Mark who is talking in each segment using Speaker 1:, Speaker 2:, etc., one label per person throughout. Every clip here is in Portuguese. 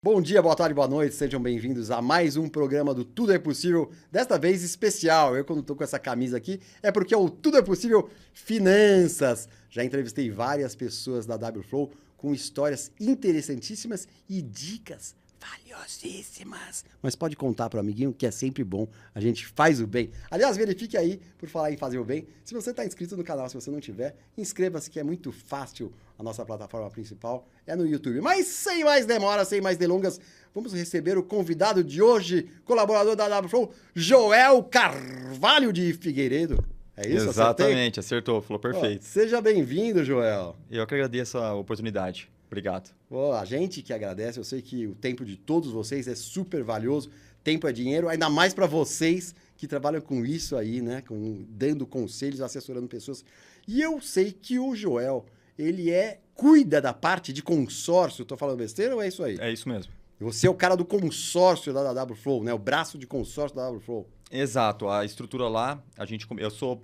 Speaker 1: Bom dia, boa tarde, boa noite, sejam bem-vindos a mais um programa do Tudo é Possível, desta vez especial. Eu, quando tô com essa camisa aqui, é porque é o Tudo é Possível Finanças. Já entrevistei várias pessoas da WFlow com histórias interessantíssimas e dicas valiosíssimas. Mas pode contar para o amiguinho que é sempre bom, a gente faz o bem. Aliás, verifique aí, por falar em fazer o bem, se você está inscrito no canal, se você não tiver, inscreva-se que é muito fácil. A nossa plataforma principal é no YouTube. Mas sem mais demora, sem mais delongas, vamos receber o convidado de hoje, colaborador da WFlow, Joel Carvalho de Figueiredo. É isso?
Speaker 2: Exatamente, acertou, falou perfeito.
Speaker 1: Seja bem-vindo, Joel.
Speaker 2: Eu que agradeço a oportunidade. Obrigado.
Speaker 1: A gente que agradece, eu sei que o tempo de todos vocês é super valioso, tempo é dinheiro, ainda mais para vocês que trabalham com isso aí, né? Dando conselhos, assessorando pessoas. E eu sei que o Joel, ele cuida da parte de consórcio, tô falando besteira ou é isso aí?
Speaker 2: É isso mesmo.
Speaker 1: Você é o cara do consórcio da WFlow, né? O braço de consórcio da WFlow.
Speaker 2: Exato, a estrutura lá,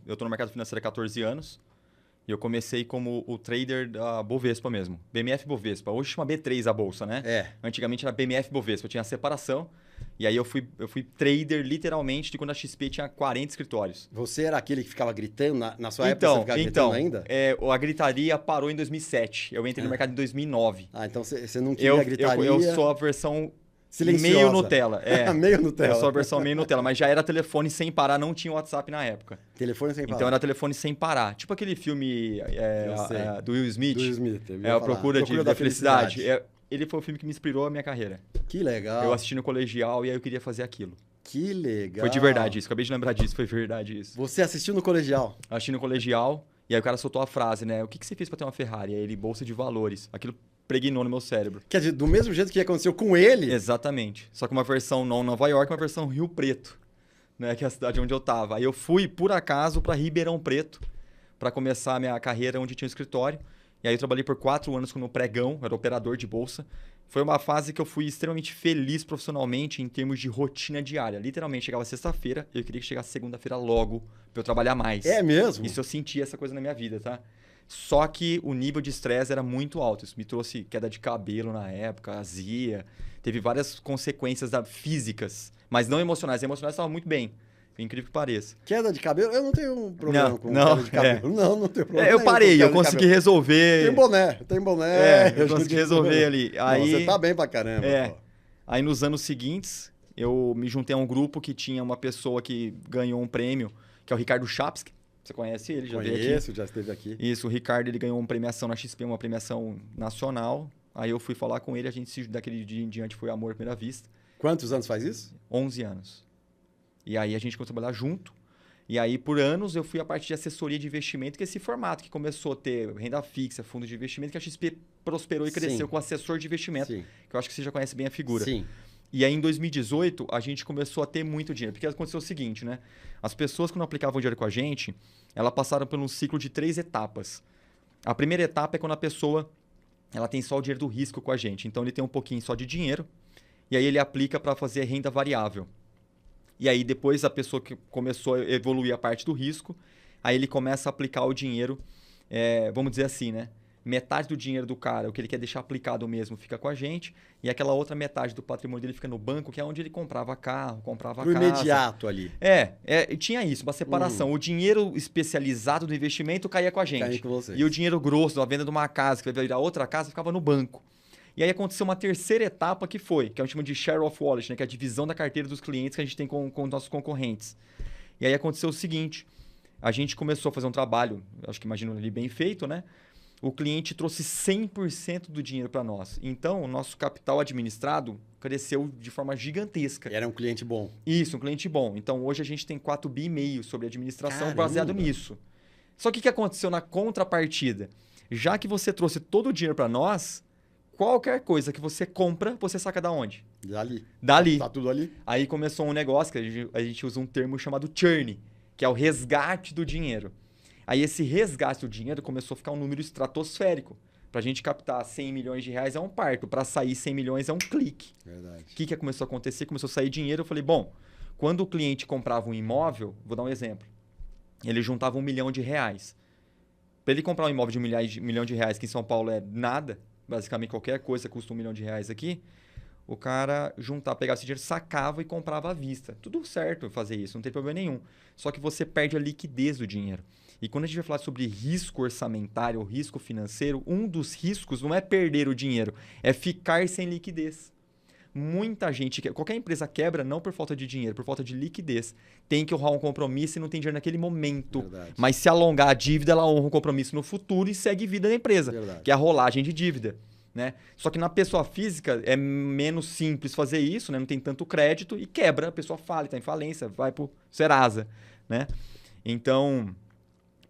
Speaker 2: eu tô no mercado financeiro há 14 anos. E eu comecei como o trader da Bovespa mesmo. BMF Bovespa. Hoje chama B3 a bolsa, né?
Speaker 1: É.
Speaker 2: Antigamente era BMF Bovespa. Eu tinha a separação. E aí eu fui trader literalmente de quando a XP tinha 40 escritórios.
Speaker 1: Você era aquele que ficava gritando? Na sua época você ficava gritando ainda?
Speaker 2: A gritaria parou em 2007. Eu entrei no mercado em 2009.
Speaker 1: Ah, então você não queria gritaria.
Speaker 2: Eu sou a versão...
Speaker 1: silenciosa.
Speaker 2: Meio Nutella,
Speaker 1: meio Nutella.
Speaker 2: Eu sou a versão meio Nutella, mas já era telefone sem parar, não tinha WhatsApp na época.
Speaker 1: Telefone sem parar.
Speaker 2: Então era telefone sem parar. Tipo aquele filme do Will Smith.
Speaker 1: Do Will Smith.
Speaker 2: A Procura da Felicidade. Ele foi o filme que me inspirou a minha carreira.
Speaker 1: Que legal.
Speaker 2: Eu assisti no colegial e aí eu queria fazer aquilo.
Speaker 1: Que legal.
Speaker 2: Foi de verdade isso. Acabei de lembrar disso. Foi verdade isso.
Speaker 1: Você assistiu no colegial?
Speaker 2: Assisti no colegial e aí o cara soltou a frase, né? O que você fez pra ter uma Ferrari? Aí ele, bolsa de valores. Aquilo pregnou no meu cérebro.
Speaker 1: Quer dizer, do mesmo jeito que aconteceu com ele?
Speaker 2: Exatamente. Só que uma versão não Nova York, uma versão Rio Preto, né? Que é a cidade onde eu tava. Aí eu fui, por acaso, para Ribeirão Preto para começar a minha carreira onde tinha um escritório. E aí eu trabalhei por 4 anos no pregão, era operador de bolsa. Foi uma fase que eu fui extremamente feliz profissionalmente em termos de rotina diária. Literalmente, chegava sexta-feira e eu queria que chegasse segunda-feira logo para eu trabalhar mais.
Speaker 1: É mesmo?
Speaker 2: Isso eu sentia essa coisa na minha vida, tá? Só que o nível de estresse era muito alto. Isso me trouxe queda de cabelo na época, azia. Teve várias consequências físicas, mas não emocionais. As emocionais estavam muito bem. Incrível que pareça.
Speaker 1: Queda de cabelo? Eu não tenho problema com queda de cabelo. Não tenho problema.
Speaker 2: Eu parei, eu consegui resolver.
Speaker 1: Tem boné.
Speaker 2: Eu consegui resolver ali. Aí,
Speaker 1: você tá bem pra caramba. Pô.
Speaker 2: Aí nos anos seguintes, eu me juntei a um grupo que tinha uma pessoa que ganhou um prêmio, que é o Ricardo Chapsky. Você conhece ele? Já veio aqui.
Speaker 1: Já esteve aqui.
Speaker 2: Isso, o Ricardo, ele ganhou uma premiação na XP, uma premiação nacional. Aí eu fui falar com ele, daquele dia em diante foi amor à primeira vista.
Speaker 1: Quantos anos faz isso?
Speaker 2: 11 anos. E aí a gente começou a trabalhar junto. E aí por anos eu fui a parte de assessoria de investimento, que é esse formato que começou a ter renda fixa, fundo de investimento, que a XP prosperou e cresceu com assessor de investimento.
Speaker 1: Sim.
Speaker 2: Que eu acho que você já conhece bem a figura.
Speaker 1: Sim.
Speaker 2: E aí, em 2018, a gente começou a ter muito dinheiro. Porque aconteceu o seguinte, né? As pessoas, quando aplicavam dinheiro com a gente, elas passaram por um ciclo de 3 etapas. A primeira etapa é quando a pessoa ela tem só o dinheiro do risco com a gente. Então, ele tem um pouquinho só de dinheiro. E aí, ele aplica para fazer renda variável. E aí, depois, a pessoa que começou a evoluir a parte do risco, aí ele começa a aplicar o dinheiro, vamos dizer assim, né? Metade do dinheiro do cara, o que ele quer deixar aplicado mesmo, fica com a gente. E aquela outra metade do patrimônio dele fica no banco, que é onde ele comprava carro, comprava casa.
Speaker 1: Imediato ali.
Speaker 2: Tinha isso, uma separação. O dinheiro especializado do investimento caía com a gente.
Speaker 1: Caía com vocês.
Speaker 2: E o dinheiro grosso, da venda de uma casa, que vai virar outra casa, ficava no banco. E aí aconteceu uma terceira etapa que a gente chama de share of wallet, né? Que é a divisão da carteira dos clientes que a gente tem com os nossos concorrentes. E aí aconteceu o seguinte, a gente começou a fazer um trabalho, acho que imagino ali bem feito, né? O cliente trouxe 100% do dinheiro para nós. Então, o nosso capital administrado cresceu de forma gigantesca.
Speaker 1: E era um cliente bom.
Speaker 2: Isso, um cliente bom. Então, hoje a gente tem 4,5 bi sobre administração. Caramba. Baseado nisso. Só que o que aconteceu na contrapartida? Já que você trouxe todo o dinheiro para nós, qualquer coisa que você compra, você saca da onde? Dali.
Speaker 1: Tá tudo ali.
Speaker 2: Aí começou um negócio que a gente usa um termo chamado churn, que é o resgate do dinheiro. Aí esse resgate do dinheiro começou a ficar um número estratosférico. Para a gente captar 100 milhões de reais é um parto, para sair 100 milhões é um clique.
Speaker 1: Verdade.
Speaker 2: O que começou a acontecer? Começou a sair dinheiro, eu falei, bom, quando o cliente comprava um imóvel, vou dar um exemplo, ele juntava R$1 milhão. Para ele comprar um imóvel de R$1 milhão, que em São Paulo é nada, basicamente qualquer coisa custa R$1 milhão aqui, o cara pegava esse dinheiro, sacava e comprava à vista. Tudo certo fazer isso, não tem problema nenhum. Só que você perde a liquidez do dinheiro. E quando a gente vai falar sobre risco orçamentário ou risco financeiro, um dos riscos não é perder o dinheiro, é ficar sem liquidez. Muita gente, qualquer empresa quebra não por falta de dinheiro, por falta de liquidez. Tem que honrar um compromisso e não tem dinheiro naquele momento.
Speaker 1: Verdade.
Speaker 2: Mas se alongar a dívida, ela honra um compromisso no futuro e segue vida da empresa,
Speaker 1: Verdade.
Speaker 2: que é a rolagem de dívida. Né? Só que na pessoa física é menos simples fazer isso, né? Não tem tanto crédito e quebra, a pessoa fala, está em falência, vai para o Serasa. Né? Então,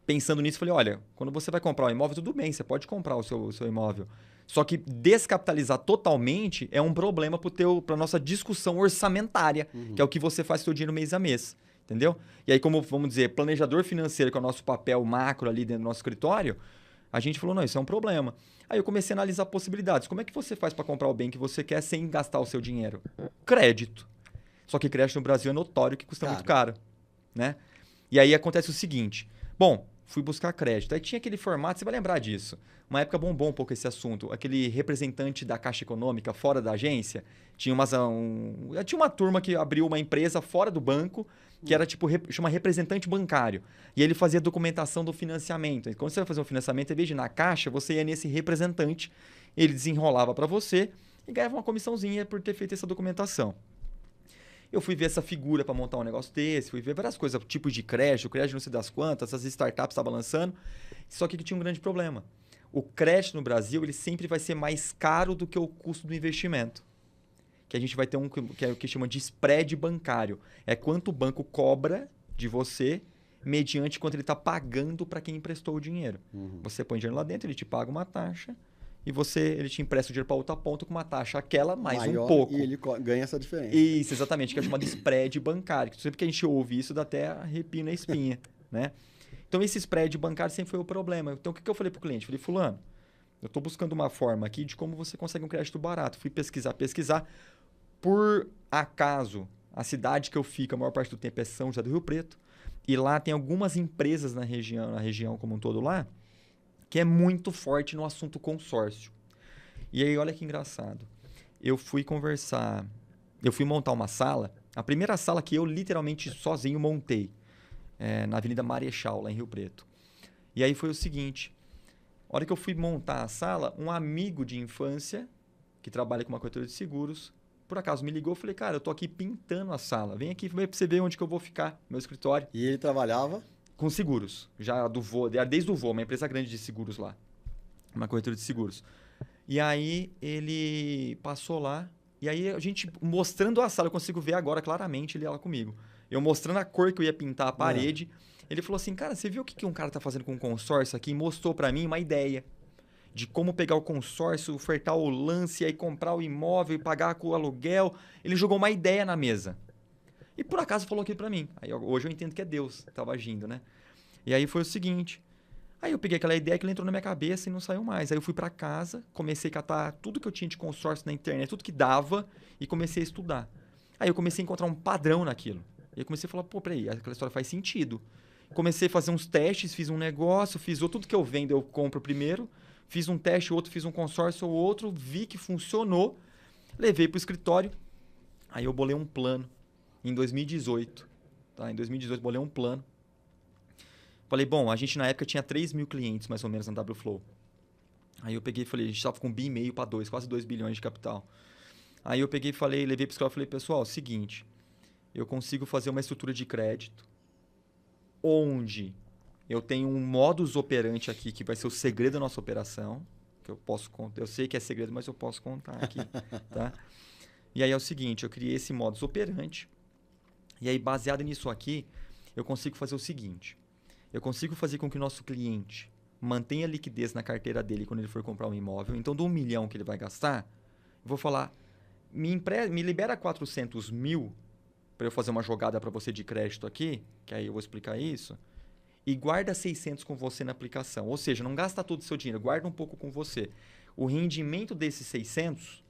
Speaker 2: pensando nisso, falei, olha, quando você vai comprar um imóvel, tudo bem, você pode comprar o seu imóvel. Só que descapitalizar totalmente é um problema para a nossa discussão orçamentária, que é o que você faz com o seu dinheiro mês a mês. Entendeu? E aí, como vamos dizer, planejador financeiro, que é o nosso papel macro ali dentro do nosso escritório, a gente falou, não, isso é um problema. Aí eu comecei a analisar possibilidades. Como é que você faz para comprar o bem que você quer sem gastar o seu dinheiro? Crédito. Só que crédito no Brasil é notório que custa muito caro. Né? E aí acontece o seguinte. Bom, fui buscar crédito. Aí tinha aquele formato, você vai lembrar disso. Uma época bombou um pouco esse assunto. Aquele representante da Caixa Econômica fora da agência. Tinha uma turma que abriu uma empresa fora do banco, que era tipo, chama representante bancário. E ele fazia documentação do financiamento. E quando você vai fazer um financiamento, em vez de ir na Caixa, você ia nesse representante, ele desenrolava para você e ganhava uma comissãozinha por ter feito essa documentação. Eu fui ver essa figura para montar um negócio desse, fui ver várias coisas, tipos de crédito não sei das quantas, essas startups estavam lançando. Só que tinha um grande problema. O crédito no Brasil ele sempre vai ser mais caro do que o custo do investimento. Que a gente vai ter que é o que chama de spread bancário. É quanto o banco cobra de você mediante quanto ele está pagando para quem emprestou o dinheiro. Você põe dinheiro lá dentro, ele te paga uma taxa e ele te empresta o dinheiro para outra ponta com uma taxa aquela mais maior, um pouco.
Speaker 1: E ele ganha essa diferença.
Speaker 2: Isso, exatamente, que é chamado de spread bancário. Sempre que a gente ouve isso, dá até arrepio na espinha. Né? Então, esse spread bancário sempre foi o problema. Então, o que eu falei para o cliente? Falei, fulano, eu estou buscando uma forma aqui de como você consegue um crédito barato. Fui pesquisar. Por acaso, a cidade que eu fico a maior parte do tempo é São José do Rio Preto. E lá tem algumas empresas na região como um todo lá, que é muito forte no assunto consórcio. E aí, olha que engraçado. Eu fui montar uma sala, a primeira sala que eu literalmente sozinho montei, na Avenida Marechal, lá em Rio Preto. E aí foi o seguinte, a hora que eu fui montar a sala, um amigo de infância, que trabalha com uma corretora de seguros, por acaso me ligou e falei, cara, eu tô aqui pintando a sala, vem aqui pra você ver onde que eu vou ficar, meu escritório.
Speaker 1: E ele trabalhava?
Speaker 2: Com seguros, já desde o Vô, uma empresa grande de seguros lá, uma corretora de seguros. E aí ele passou lá, e aí a gente mostrando a sala, eu consigo ver agora claramente ele lá comigo. Eu mostrando a cor que eu ia pintar a parede, ele falou assim, cara, você viu o que um cara tá fazendo com o consórcio aqui? E mostrou para mim uma ideia de como pegar o consórcio, ofertar o lance, aí comprar o imóvel e pagar com o aluguel. Ele jogou uma ideia na mesa. E por acaso falou aquilo para mim. Aí hoje eu entendo que é Deus que estava agindo, né? E aí foi o seguinte. Aí eu peguei aquela ideia que ele entrou na minha cabeça e não saiu mais. Aí eu fui para casa, comecei a catar tudo que eu tinha de consórcio na internet, tudo que dava, e comecei a estudar. Aí eu comecei a encontrar um padrão naquilo. E eu comecei a falar, pô, peraí, aquela história faz sentido. Comecei a fazer uns testes, fiz um negócio, tudo que eu vendo eu compro primeiro, fiz um teste, outro, fiz um consórcio, outro, vi que funcionou, levei para o escritório, aí eu bolei um plano. Em 2018, tá? Em 2018 bolei um plano. Falei, bom, a gente na época tinha 3 mil clientes mais ou menos na Wflow. Aí eu peguei e falei, a gente estava com 1,5 bi para 2, quase 2 bilhões de capital. Aí eu peguei e falei, levei para o escritório e falei, pessoal, seguinte, eu consigo fazer uma estrutura de crédito onde eu tenho um modus operandi aqui que vai ser o segredo da nossa operação, que eu posso contar. Eu sei que é segredo, mas eu posso contar aqui, tá? E aí é o seguinte, eu criei esse modus operandi. E aí, baseado nisso aqui, eu consigo fazer o seguinte. Eu consigo fazer com que o nosso cliente mantenha liquidez na carteira dele quando ele for comprar um imóvel. Então, do 1 milhão que ele vai gastar, eu vou falar, me libera 400 mil para eu fazer uma jogada para você de crédito aqui, que aí eu vou explicar isso, e guarda 600 com você na aplicação. Ou seja, não gasta todo o seu dinheiro, guarda um pouco com você. O rendimento desses 600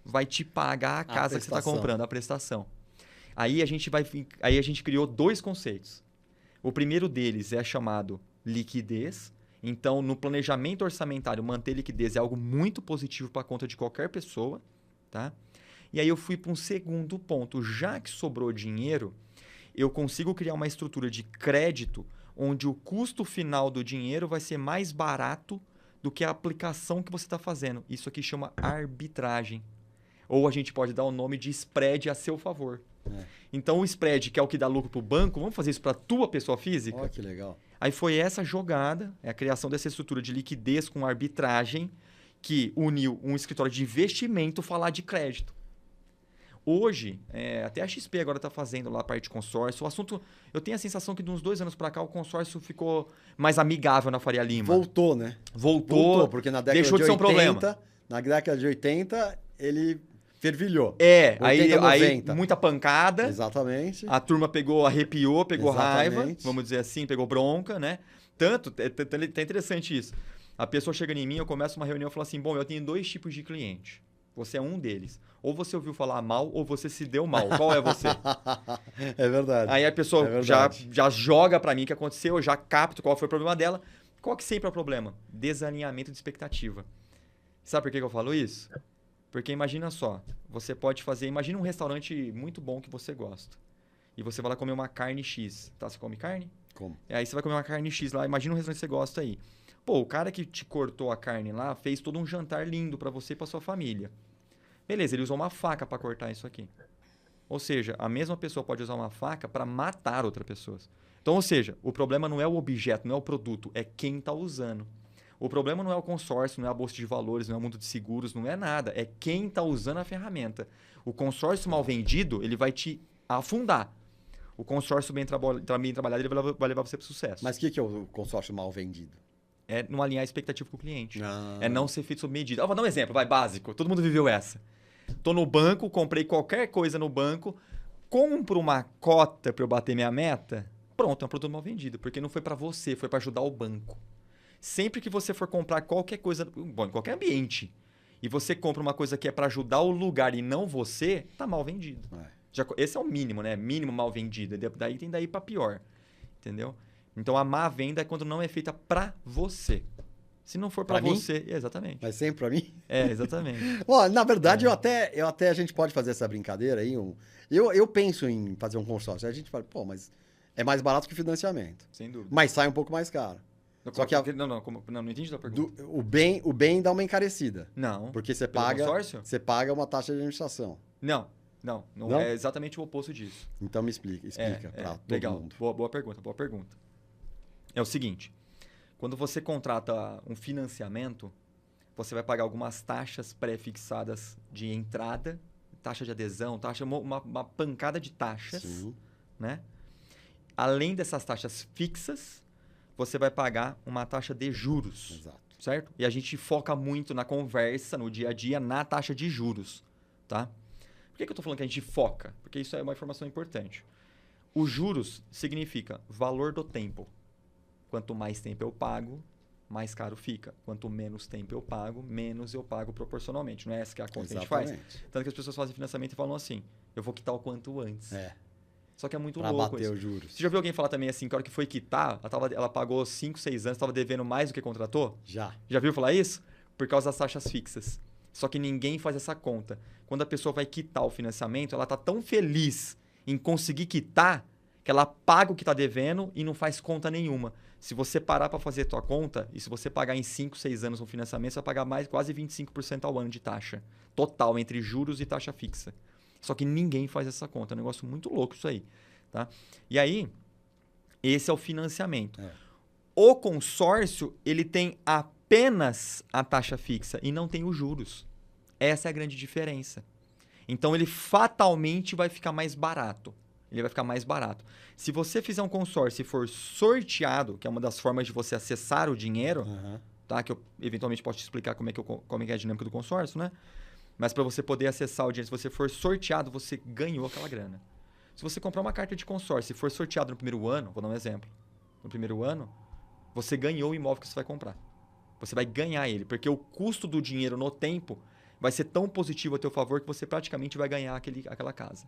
Speaker 2: vai te pagar a casa que você está comprando, a prestação. Aí a gente criou 2 conceitos. O primeiro deles é chamado liquidez. Então, no planejamento orçamentário, manter liquidez é algo muito positivo para a conta de qualquer pessoa. Tá? E aí eu fui para um segundo ponto. Já que sobrou dinheiro, eu consigo criar uma estrutura de crédito onde o custo final do dinheiro vai ser mais barato do que a aplicação que você está fazendo. Isso aqui chama arbitragem. Ou a gente pode dar o nome de spread a seu favor. Então, o spread, que é o que dá lucro para o banco, vamos fazer isso para a tua pessoa física?
Speaker 1: Olha que legal.
Speaker 2: Aí foi essa jogada, a criação dessa estrutura de liquidez com arbitragem, que uniu um escritório de investimento falar de crédito. Hoje, até a XP agora está fazendo lá a parte de consórcio. O assunto, eu tenho a sensação que de uns 2 anos para cá o consórcio ficou mais amigável na Faria Lima.
Speaker 1: Voltou, né?
Speaker 2: Voltou,
Speaker 1: porque na década
Speaker 2: deixou de ser um problema.
Speaker 1: Na década de 80, ele fervilhou.
Speaker 2: Aí
Speaker 1: 90.
Speaker 2: muita pancada.
Speaker 1: Exatamente.
Speaker 2: A turma arrepiou, pegou
Speaker 1: Exatamente.
Speaker 2: raiva, vamos dizer assim, pegou bronca, né? Tanto, é interessante isso. A pessoa chega em mim, eu começo uma reunião e falo assim, bom, eu tenho 2 tipos de cliente. Você é um deles. Ou você ouviu falar mal, ou você se deu mal. Qual é você?
Speaker 1: É verdade.
Speaker 2: Aí a pessoa já joga para mim o que aconteceu, eu já capto qual foi o problema dela. Qual que sempre é o problema? Desalinhamento de expectativa. Sabe por que eu falo isso? Porque imagina só, você pode fazer... Imagina um restaurante muito bom que você gosta. E você vai lá comer uma carne X. Tá, você come carne?
Speaker 1: Como?
Speaker 2: Aí você vai comer uma carne X lá. Imagina um restaurante que você gosta aí. Pô, o cara que te cortou a carne lá fez todo um jantar lindo para você e para sua família. Beleza, ele usou uma faca para cortar isso aqui. Ou seja, a mesma pessoa pode usar uma faca para matar outra pessoa. Então, ou seja, o problema não é o objeto, não é o produto, é quem está usando. O problema não é o consórcio, não é a bolsa de valores, não é o mundo de seguros, não é nada. É quem está usando a ferramenta. O consórcio mal vendido, ele vai te afundar. O consórcio bem trabalhado, ele vai levar você para o sucesso.
Speaker 1: Mas o que é o consórcio mal vendido?
Speaker 2: É não alinhar a expectativa com o cliente.
Speaker 1: Ah.
Speaker 2: É não ser feito sob medida. Vou dar um exemplo, básico. Todo mundo viveu essa. Tô no banco, comprei qualquer coisa no banco, compro uma cota para eu bater minha meta, pronto, é um produto mal vendido, porque não foi para você, foi para ajudar o banco. Sempre que você for comprar qualquer coisa, bom, em qualquer ambiente, e você compra uma coisa que é para ajudar o lugar e não você, tá mal vendido. Esse é o mínimo, né? Mínimo mal vendido. Daí tem daí para pior, entendeu? Então a má venda é quando não é feita para você. Se não for para você, exatamente.
Speaker 1: Mas sempre para mim?
Speaker 2: Exatamente.
Speaker 1: Bom, na verdade, eu até a gente pode fazer essa brincadeira aí. Eu penso em fazer um consórcio. A gente fala, pô, mas é mais barato que o financiamento.
Speaker 2: Sem dúvida.
Speaker 1: Mas sai um pouco mais caro. Só que
Speaker 2: não entendi a pergunta.
Speaker 1: O bem dá uma encarecida.
Speaker 2: Não.
Speaker 1: Porque você
Speaker 2: consórcio?
Speaker 1: paga uma taxa de administração.
Speaker 2: Não. É exatamente o oposto disso.
Speaker 1: Então me explica para todo
Speaker 2: legal.
Speaker 1: mundo.
Speaker 2: Boa pergunta. É o seguinte, quando você contrata um financiamento, você vai pagar algumas taxas pré-fixadas de entrada, taxa de adesão, uma pancada de taxas, né? Além dessas taxas fixas, você vai pagar uma taxa de juros.
Speaker 1: Exato.
Speaker 2: Certo? E a gente foca muito na conversa, no dia a dia, na taxa de juros, tá? Por que eu estou falando que a gente foca? Porque isso é uma informação importante. Os juros significa valor do tempo. Quanto mais tempo eu pago, mais caro fica. Quanto menos tempo eu pago, menos eu pago proporcionalmente. Não é essa que é a conta que a gente faz? Tanto que as pessoas fazem financiamento e falam assim, eu vou quitar o quanto antes. Só que é muito louco
Speaker 1: bater
Speaker 2: isso.
Speaker 1: Os juros.
Speaker 2: Você já viu alguém falar também assim, que a hora que foi quitar, ela pagou 5, 6 anos, estava devendo mais do que contratou?
Speaker 1: Já.
Speaker 2: Já viu falar isso? Por causa das taxas fixas. Só que ninguém faz essa conta. Quando a pessoa vai quitar o financiamento, ela está tão feliz em conseguir quitar que ela paga o que está devendo e não faz conta nenhuma. Se você parar para fazer a tua conta, e se você pagar em 5, 6 anos um financiamento, você vai pagar quase 25% ao ano de taxa. Total, entre juros e taxa fixa. Só que ninguém faz essa conta. É um negócio muito louco isso aí. Tá? E aí, esse é o financiamento. O consórcio, ele tem apenas a taxa fixa e não tem os juros. Essa é a grande diferença. Então, ele fatalmente vai ficar mais barato. Ele vai ficar mais barato. Se você fizer um consórcio e for sorteado, que é uma das formas de você acessar o dinheiro, tá? Que eu eventualmente posso te explicar como é que é a dinâmica do consórcio, né? Mas para você poder acessar o dinheiro, se você for sorteado, você ganhou aquela grana. Se você comprar uma carta de consórcio e for sorteado no primeiro ano, vou dar um exemplo. No primeiro ano, você ganhou o imóvel que você vai comprar. Você vai ganhar ele, porque o custo do dinheiro no tempo vai ser tão positivo a teu favor que você praticamente vai ganhar aquela casa.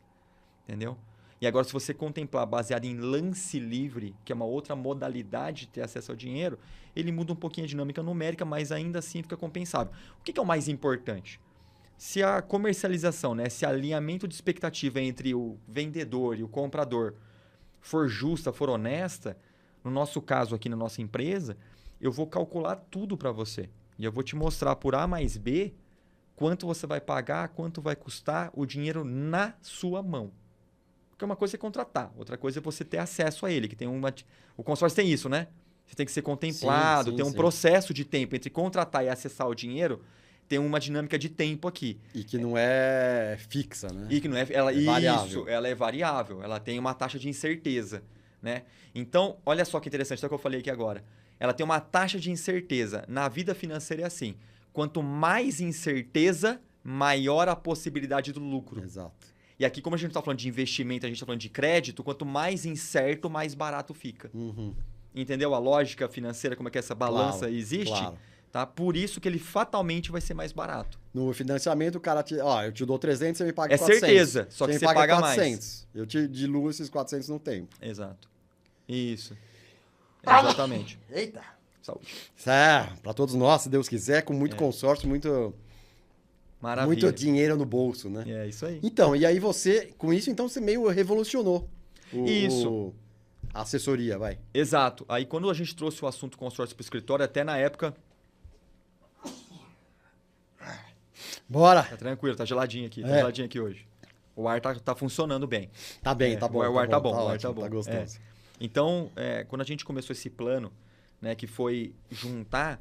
Speaker 2: Entendeu? E agora, se você contemplar baseado em lance livre, que é uma outra modalidade de ter acesso ao dinheiro, ele muda um pouquinho a dinâmica numérica, mas ainda assim fica compensável. O que é o mais importante? Se a comercialização, né, esse alinhamento de expectativa entre o vendedor e o comprador for justa, for honesta, no nosso caso aqui na nossa empresa, eu vou calcular tudo para você. E eu vou te mostrar por A mais B quanto você vai pagar, quanto vai custar o dinheiro na sua mão. Porque uma coisa é contratar, outra coisa é você ter acesso a ele, que tem uma... O consórcio tem isso, né? Você tem que ser contemplado, tem um processo de tempo entre contratar e acessar o dinheiro, tem uma dinâmica de tempo aqui.
Speaker 1: E que não é fixa, né?
Speaker 2: E que não é...
Speaker 1: variável.
Speaker 2: Ela é variável, ela tem uma taxa de incerteza, né? Então, olha só que interessante, isso é o que eu falei aqui agora. Ela tem uma taxa de incerteza. Na vida financeira é assim. Quanto mais incerteza, maior a possibilidade do lucro.
Speaker 1: Exato.
Speaker 2: E aqui, como a gente está falando de investimento, a gente está falando de crédito, quanto mais incerto, mais barato fica.
Speaker 1: Uhum.
Speaker 2: Entendeu a lógica financeira, como é que essa balança existe?
Speaker 1: Claro.
Speaker 2: Tá? Por isso que ele fatalmente vai ser mais barato.
Speaker 1: No financiamento, o cara eu te dou 300, você me paga 400.
Speaker 2: É certeza, só que você paga
Speaker 1: 400.
Speaker 2: mais.
Speaker 1: Eu te diluo esses 400 no tempo.
Speaker 2: Exato. Isso. Exatamente.
Speaker 1: Eita.
Speaker 2: Saúde.
Speaker 1: Para todos nós, se Deus quiser, com muito consórcio,
Speaker 2: Maravilha.
Speaker 1: muito dinheiro no bolso, né?
Speaker 2: É isso aí.
Speaker 1: Então, e aí você, com isso, então você meio revolucionou
Speaker 2: Isso.
Speaker 1: A assessoria, vai.
Speaker 2: Exato. Aí quando a gente trouxe o assunto consórcio para o escritório, até na época...
Speaker 1: Bora!
Speaker 2: Tá tranquilo, tá geladinho aqui. Tá
Speaker 1: É.
Speaker 2: geladinho aqui hoje. O ar tá funcionando bem.
Speaker 1: Tá bem, tá bom.
Speaker 2: O ar tá bom,
Speaker 1: tá
Speaker 2: o ar
Speaker 1: ótimo,
Speaker 2: tá bom.
Speaker 1: tá gostoso.
Speaker 2: Então, quando a gente começou esse plano, né, que foi juntar,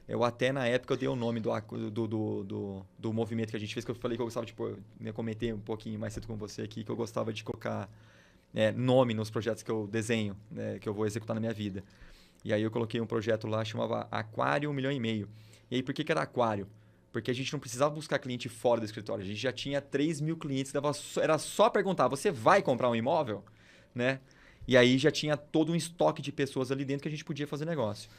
Speaker 2: eu até na época eu dei o nome do movimento que a gente fez, que eu falei que eu gostava de pôr, né, comentei um pouquinho mais cedo com você aqui, que eu gostava de colocar nome nos projetos que eu desenho, né, que eu vou executar na minha vida. E aí eu coloquei um projeto lá, chamava Aquário 1,5 milhão. E aí por que era aquário? Porque a gente não precisava buscar cliente fora do escritório, a gente já tinha 3 mil clientes, era só perguntar, você vai comprar um imóvel? Né? E aí já tinha todo um estoque de pessoas ali dentro que a gente podia fazer negócio.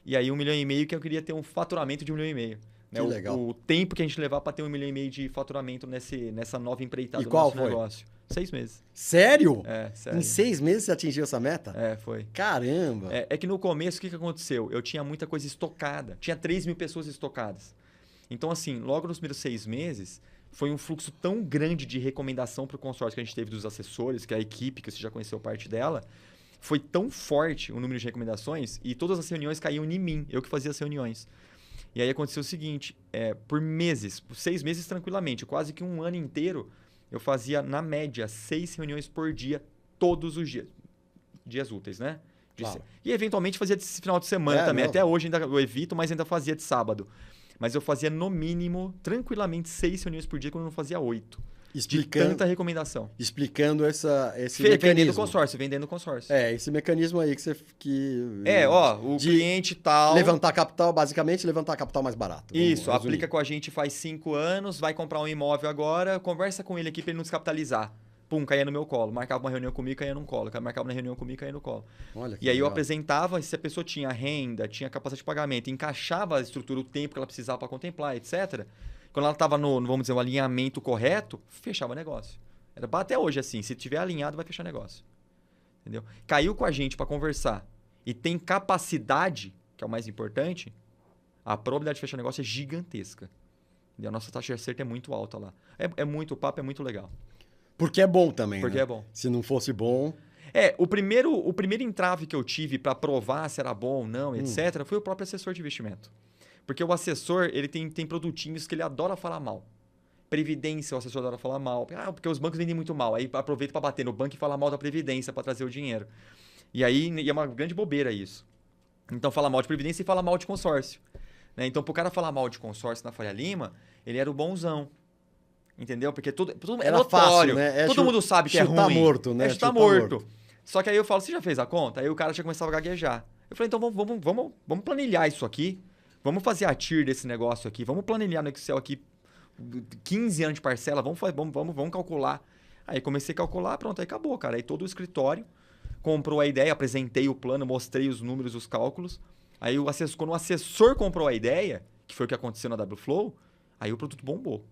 Speaker 2: E aí 1,5 milhão que eu queria ter um faturamento de 1,5 milhão. Né?
Speaker 1: Que legal.
Speaker 2: O tempo que a gente levar para ter 1,5 milhão de faturamento nessa nova empreitada do
Speaker 1: qual
Speaker 2: nosso
Speaker 1: foi?
Speaker 2: negócio. 6 meses.
Speaker 1: Sério?
Speaker 2: Sério.
Speaker 1: Em 6 meses você atingiu essa meta?
Speaker 2: Foi.
Speaker 1: Caramba!
Speaker 2: É que no começo, o que aconteceu? Eu tinha muita coisa estocada. Tinha 3 mil pessoas estocadas. Então, assim, logo nos primeiros 6 meses, foi um fluxo tão grande de recomendação para o consórcio que a gente teve dos assessores, que a equipe, que você já conheceu parte dela, foi tão forte o número de recomendações e todas as reuniões caíam em mim, eu que fazia as reuniões. E aí aconteceu o seguinte, por meses, por 6 meses tranquilamente, quase que um ano inteiro, eu fazia, na média, 6 reuniões por dia, todos os dias úteis, né?
Speaker 1: Claro.
Speaker 2: E eventualmente fazia de final de semana também, até hoje ainda eu evito, mas ainda fazia de sábado. Mas eu fazia, no mínimo, tranquilamente, 6 reuniões por dia, quando eu não fazia 8. De tanta recomendação.
Speaker 1: Explicando esse mecanismo.
Speaker 2: Vendendo consórcio.
Speaker 1: Esse mecanismo aí
Speaker 2: o cliente tal...
Speaker 1: Levantar capital, basicamente, levantar capital mais barato.
Speaker 2: Isso, aplica com a gente faz 5 anos, vai comprar um imóvel agora, conversa com ele aqui para ele não descapitalizar. Pum, caía no meu colo. Marcava uma reunião comigo, caía no colo. Marcava uma reunião comigo, caía no colo.
Speaker 1: Olha que
Speaker 2: e aí
Speaker 1: legal.
Speaker 2: eu apresentava se a pessoa tinha renda, tinha capacidade de pagamento, encaixava a estrutura, o tempo que ela precisava para contemplar, etc. Quando ela estava no, vamos dizer, o alinhamento correto, fechava negócio. Era até hoje assim, se tiver alinhado, vai fechar negócio. Entendeu? Caiu com a gente para conversar e tem capacidade, que é o mais importante, a probabilidade de fechar negócio é gigantesca. E a nossa taxa de acerto é muito alta lá. O papo é muito legal.
Speaker 1: Porque é bom também,
Speaker 2: Porque
Speaker 1: né?
Speaker 2: é bom.
Speaker 1: Se não fosse bom...
Speaker 2: O primeiro entrave que eu tive para provar se era bom ou não, etc., foi o próprio assessor de investimento. Porque o assessor, ele tem produtinhos que ele adora falar mal. Previdência, o assessor adora falar mal. Porque os bancos vendem muito mal. Aí aproveita para bater no banco e falar mal da Previdência para trazer o dinheiro. E aí é uma grande bobeira isso. Então fala mal de Previdência e fala mal de consórcio. Né? Então, pro cara falar mal de consórcio na Faria Lima, ele era o bonzão. Entendeu? Porque tudo é notório.
Speaker 1: Fácil, né?
Speaker 2: Todo mundo sabe que é ruim.
Speaker 1: Chutar morto, né?
Speaker 2: Chutar morto. Só que aí eu falo, você já fez a conta? Aí o cara já começava a gaguejar. Eu falei, então vamos planilhar isso aqui. Vamos fazer a TIR desse negócio aqui. Vamos planilhar no Excel aqui 15 anos de parcela. Vamos calcular. Aí comecei a calcular, pronto, aí acabou, cara. Aí todo o escritório comprou a ideia, apresentei o plano, mostrei os números, os cálculos. Aí quando o assessor comprou a ideia, que foi o que aconteceu na WFlow, aí o produto bombou.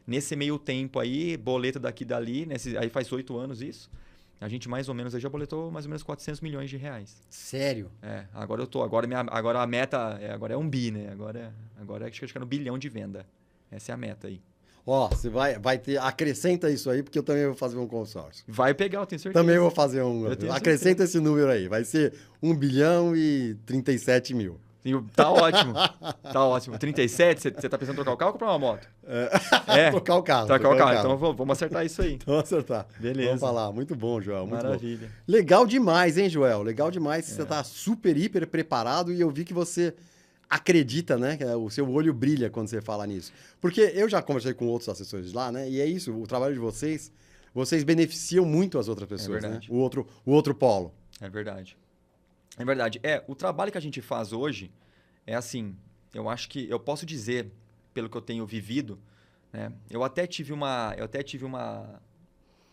Speaker 2: Nesse meio tempo aí, boleto daqui e dali, aí faz 8 anos isso, a gente mais ou menos aí já boletou mais ou menos 400 milhões de reais.
Speaker 1: Sério?
Speaker 2: Agora a meta, agora é 1 bi, né? Agora acho que é 1 bilhão de venda. Essa é a meta aí.
Speaker 1: Ó, você vai ter... Acrescenta isso aí, porque eu também vou fazer um consórcio.
Speaker 2: Vai pegar, eu tenho certeza.
Speaker 1: Também vou fazer um... Acrescenta esse número aí. Vai ser 1.037 bilhões.
Speaker 2: Tá ótimo. Tá ótimo. 37, você tá pensando em trocar o carro ou comprar uma moto?
Speaker 1: Trocar o carro.
Speaker 2: Trocar o carro. Então vamos acertar isso aí.
Speaker 1: Vamos acertar.
Speaker 2: Beleza.
Speaker 1: Vamos falar. Muito bom, Joel. Muito
Speaker 2: Maravilha.
Speaker 1: bom. Legal demais, hein, Joel? Legal demais. Você tá super, hiper preparado e eu vi que você acredita, né? O seu olho brilha quando você fala nisso. Porque eu já conversei com outros assessores lá, né? E é isso, o trabalho de vocês beneficiam muito as outras pessoas, né? O outro polo.
Speaker 2: É verdade. É verdade. O trabalho que a gente faz hoje é assim, eu acho que eu posso dizer, pelo que eu tenho vivido, né?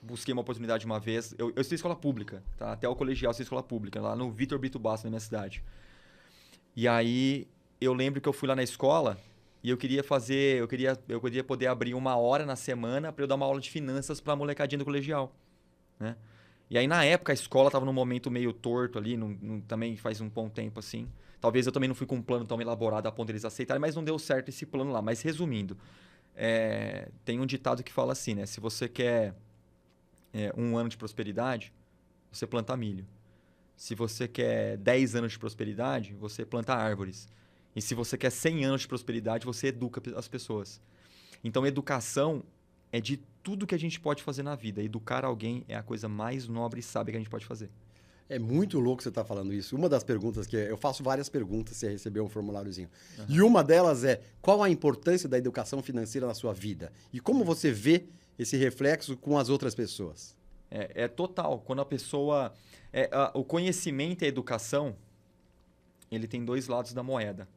Speaker 2: Busquei uma oportunidade uma vez. Eu estudei escola pública, tá? Até o colegial eu estudei escola pública, lá no Vitor Brito Bastos, na minha cidade. E aí eu lembro que eu fui lá na escola e eu queria poder abrir 1 hora na semana para eu dar uma aula de finanças para a molecadinha do colegial, né? E aí, na época, a escola estava num momento meio torto ali, também faz um bom tempo assim. Talvez eu também não fui com um plano tão elaborado a ponto de eles aceitarem, mas não deu certo esse plano lá. Mas, resumindo, tem um ditado que fala assim, né? Se você quer 1 ano de prosperidade, você planta milho. Se você quer 10 anos de prosperidade, você planta árvores. E se você quer 100 anos de prosperidade, você educa as pessoas. Então, educação é de tudo que a gente pode fazer na vida. Educar alguém é a coisa mais nobre e sábia que a gente pode fazer.
Speaker 1: É muito louco você estar falando isso. Uma das perguntas que eu faço várias perguntas, você recebeu um formuláriozinho. Uhum. E uma delas é, qual a importância da educação financeira na sua vida? E como você vê esse reflexo com as outras pessoas?
Speaker 2: É total. Quando a pessoa... o conhecimento e a educação, ele tem 2 lados da moeda.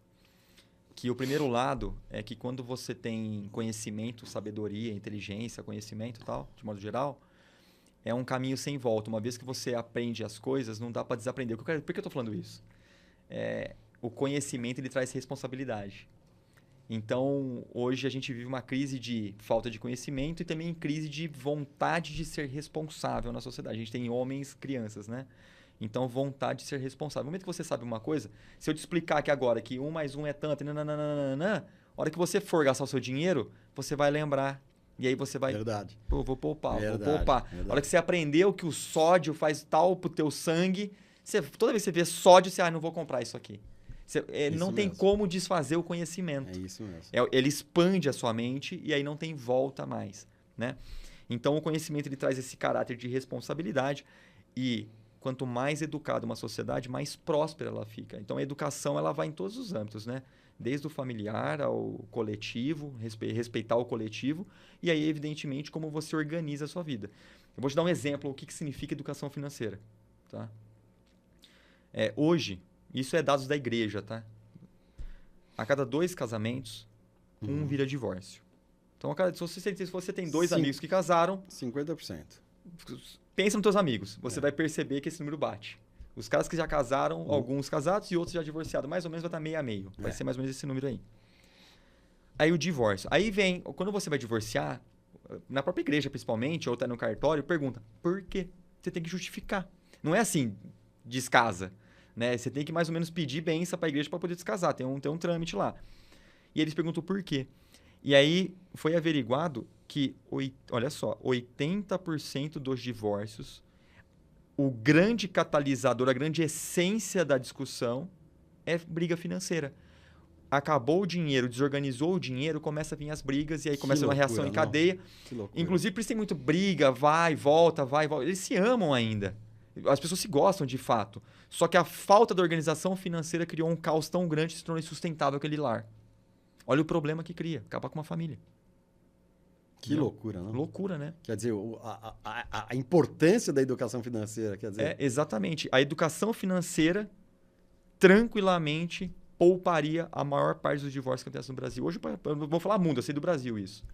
Speaker 2: Que o primeiro lado é que quando você tem conhecimento, sabedoria, inteligência, conhecimento e tal, de modo geral, é um caminho sem volta. Uma vez que você aprende as coisas, não dá para desaprender. Por que eu estou falando isso? O conhecimento ele traz responsabilidade. Então, hoje a gente vive uma crise de falta de conhecimento e também crise de vontade de ser responsável na sociedade. A gente tem homens, crianças, né? Então, vontade de ser responsável. No momento que você sabe uma coisa, se eu te explicar aqui agora que 1 mais 1 é tanto, a hora que você for gastar o seu dinheiro, você vai lembrar. E aí você vai...
Speaker 1: Verdade.
Speaker 2: Pô, vou poupar.
Speaker 1: Verdade.
Speaker 2: A hora que você aprendeu que o sódio faz tal pro teu sangue, toda vez que você vê sódio, você, não vou comprar isso aqui. Não tem como desfazer o conhecimento.
Speaker 1: É isso mesmo.
Speaker 2: Ele expande a sua mente e aí não tem volta mais, né? Então, o conhecimento ele traz esse caráter de responsabilidade e quanto mais educada uma sociedade, mais próspera ela fica. Então, a educação ela vai em todos os âmbitos, né? Desde o familiar ao coletivo, respeitar o coletivo e aí, evidentemente, como você organiza a sua vida. Eu vou te dar um exemplo, o que significa educação financeira, tá? Hoje, isso é dados da igreja, tá? A cada 2 casamentos, um vira divórcio. Então, se você tem 2 amigos que casaram...
Speaker 1: 50%.
Speaker 2: Pensa nos teus amigos. Você vai perceber que esse número bate. Os caras que já casaram, alguns casados e outros já divorciados. Mais ou menos vai estar meio a meio. Vai ser mais ou menos esse número aí. Aí o divórcio. Aí vem... Quando você vai divorciar, na própria igreja principalmente, ou tá no cartório, pergunta, por quê? Você tem que justificar. Não é assim, descasa. Né? Você tem que mais ou menos pedir bênção para a igreja para poder descasar. Tem um trâmite lá. E eles perguntam por quê. E aí foi averiguado que, olha só, 80% dos divórcios, o grande catalisador, a grande essência da discussão é briga financeira. Acabou o dinheiro, desorganizou o dinheiro, começa a vir as brigas e aí começa uma reação em cadeia. Inclusive, por isso tem muito briga, vai, volta. Eles se amam ainda. As pessoas se gostam de fato. Só que a falta da organização financeira criou um caos tão grande que se tornou insustentável aquele lar. Olha o problema que cria. Acaba com uma família.
Speaker 1: Que loucura, não?
Speaker 2: Loucura, né?
Speaker 1: Quer dizer, a importância da educação financeira, quer dizer...
Speaker 2: Exatamente. A educação financeira, tranquilamente, pouparia a maior parte dos divórcios que acontecem no Brasil. Hoje, eu não vou falar mundo, eu sei do Brasil isso.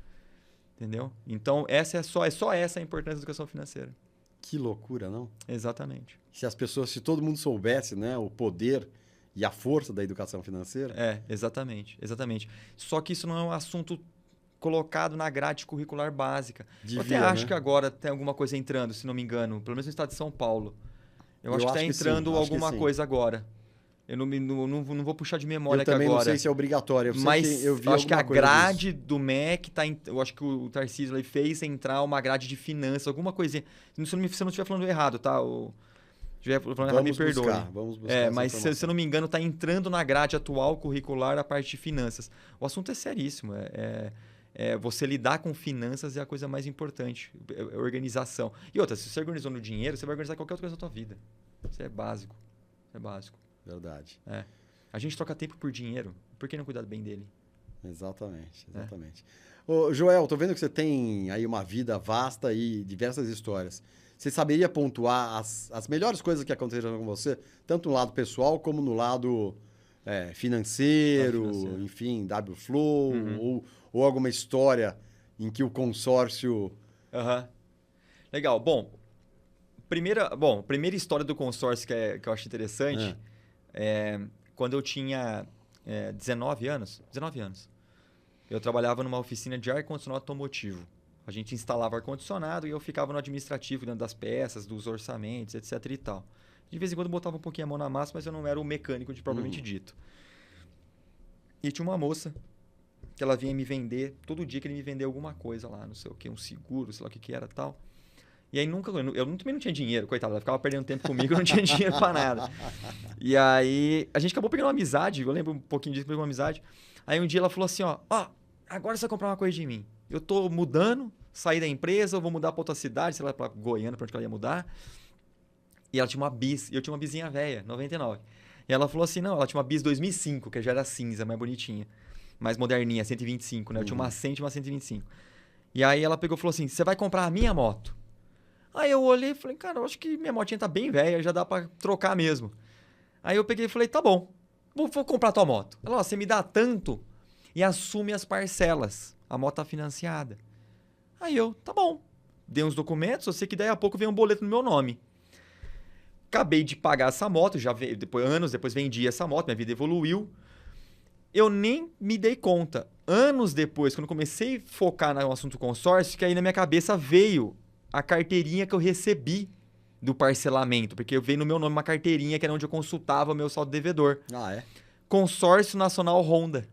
Speaker 2: Entendeu? Então, só essa a importância da educação financeira.
Speaker 1: Que loucura, não?
Speaker 2: Exatamente.
Speaker 1: Se todo mundo soubesse, né, o poder e a força da educação financeira...
Speaker 2: Exatamente. Só que isso não é um assunto colocado na grade curricular básica. Eu até acho que agora tem alguma coisa entrando, se não me engano, pelo menos no estado de São Paulo. Eu acho que está entrando alguma coisa agora. Eu não vou puxar de memória aqui
Speaker 1: também
Speaker 2: agora.
Speaker 1: não sei se é obrigatório. Eu sei
Speaker 2: Mas
Speaker 1: que eu vi
Speaker 2: acho que a
Speaker 1: alguma coisa
Speaker 2: grade
Speaker 1: disso.
Speaker 2: do MEC tá. Eu acho que o Tarcísio ele fez entrar uma grade de finanças, alguma coisinha. Se eu não estiver falando errado, tá? Se estiver falando errado, me perdoe.
Speaker 1: Vamos buscar
Speaker 2: É,
Speaker 1: essa
Speaker 2: mas se
Speaker 1: informação.
Speaker 2: eu não me engano, tá entrando na grade atual curricular a parte de finanças. O assunto é seríssimo. Você lidar com finanças é a coisa mais importante. É organização. E outra, se você organizou no dinheiro, você vai organizar qualquer outra coisa na sua vida. Isso é básico. Isso é básico.
Speaker 1: Verdade.
Speaker 2: É. A gente troca tempo por dinheiro. Por que não cuidar bem dele?
Speaker 1: Exatamente. Ô, Joel, tô vendo que você tem aí uma vida vasta e diversas histórias. Você saberia pontuar as melhores coisas que aconteceram com você, tanto no lado pessoal como no lado financeiro, enfim, Wflow, ou alguma história em que o consórcio...
Speaker 2: Aham. Legal. Bom, primeira história do consórcio que eu acho interessante é quando eu tinha 19 anos. Eu trabalhava numa oficina de ar-condicionado automotivo. A gente instalava ar-condicionado e eu ficava no administrativo, dentro das peças, dos orçamentos, etc e tal. De vez em quando eu botava um pouquinho a mão na massa, mas eu não era o mecânico de propriamente dito. E tinha uma moça que ela vinha me vender, todo dia que ele me vendia alguma coisa lá, não sei o que, um seguro, sei lá o que era também não tinha dinheiro, coitada, ela ficava perdendo tempo comigo, eu não tinha dinheiro pra nada. E aí, a gente acabou pegando uma amizade, eu lembro um pouquinho disso, pegou uma amizade. Aí um dia ela falou assim, ó, agora você vai comprar uma coisa de mim. Eu tô mudando, saí da empresa, eu vou mudar pra outra cidade, sei lá, pra Goiânia, pra onde ela ia mudar. E ela tinha uma Bis, e eu tinha uma Bizinha velha, 99. E ela falou assim, não, ela tinha uma Bis 2005, que já era cinza, mais bonitinha, mais moderninha, 125, né? Eu tinha uma 100 e uma 125. E aí ela pegou e falou assim, você vai comprar a minha moto? Aí eu olhei e falei, cara, eu acho que minha motinha tá bem velha, já dá pra trocar mesmo. Aí eu peguei e falei, tá bom, vou comprar tua moto. Ela, você me dá tanto e assume as parcelas. A moto tá financiada. Aí eu, tá bom. Dei uns documentos, eu sei que daí a pouco vem um boleto no meu nome. Acabei de pagar essa moto, anos depois vendi essa moto, minha vida evoluiu. Eu nem me dei conta. Anos depois, quando comecei a focar no assunto consórcio, que aí na minha cabeça veio a carteirinha que eu recebi do parcelamento, porque veio no meu nome uma carteirinha que era onde eu consultava o meu saldo devedor. Consórcio Nacional Honda.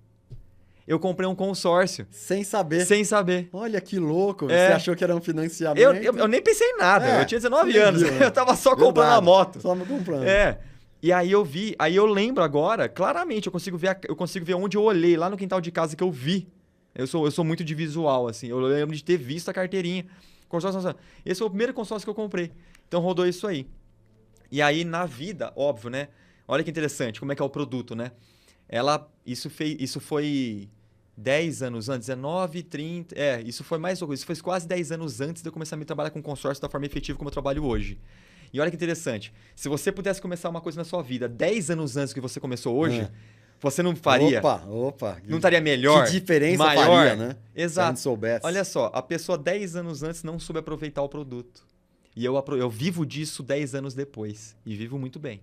Speaker 2: Eu comprei um consórcio.
Speaker 1: Sem saber.
Speaker 2: Olha
Speaker 1: que louco. Você achou que era um financiamento?
Speaker 2: Eu nem pensei em nada. Eu tinha 19 anos. Viu, né? Eu tava só comprando a moto.
Speaker 1: Só me comprando.
Speaker 2: E aí eu lembro agora, claramente, eu consigo ver onde eu olhei, lá no quintal de casa que eu vi. Eu sou muito de visual, assim. Eu lembro de ter visto a carteirinha. Consórcio. Esse foi o primeiro consórcio que eu comprei. Então rodou isso aí. E aí, na vida, óbvio, né? Olha que interessante, como é que é o produto, né? Isso foi 10 anos antes, 19, 30... isso foi quase 10 anos antes de eu começar a me trabalhar com consórcio da forma efetiva como eu trabalho hoje. E olha que interessante, se você pudesse começar uma coisa na sua vida 10 anos antes que você começou hoje, você não faria...
Speaker 1: Opa.
Speaker 2: Não estaria melhor?
Speaker 1: Que diferença
Speaker 2: maior,
Speaker 1: faria, né?
Speaker 2: Exato.
Speaker 1: Se a gente soubesse.
Speaker 2: Olha só, a pessoa 10 anos antes não soube aproveitar o produto. E eu vivo disso 10 anos depois. E vivo muito bem.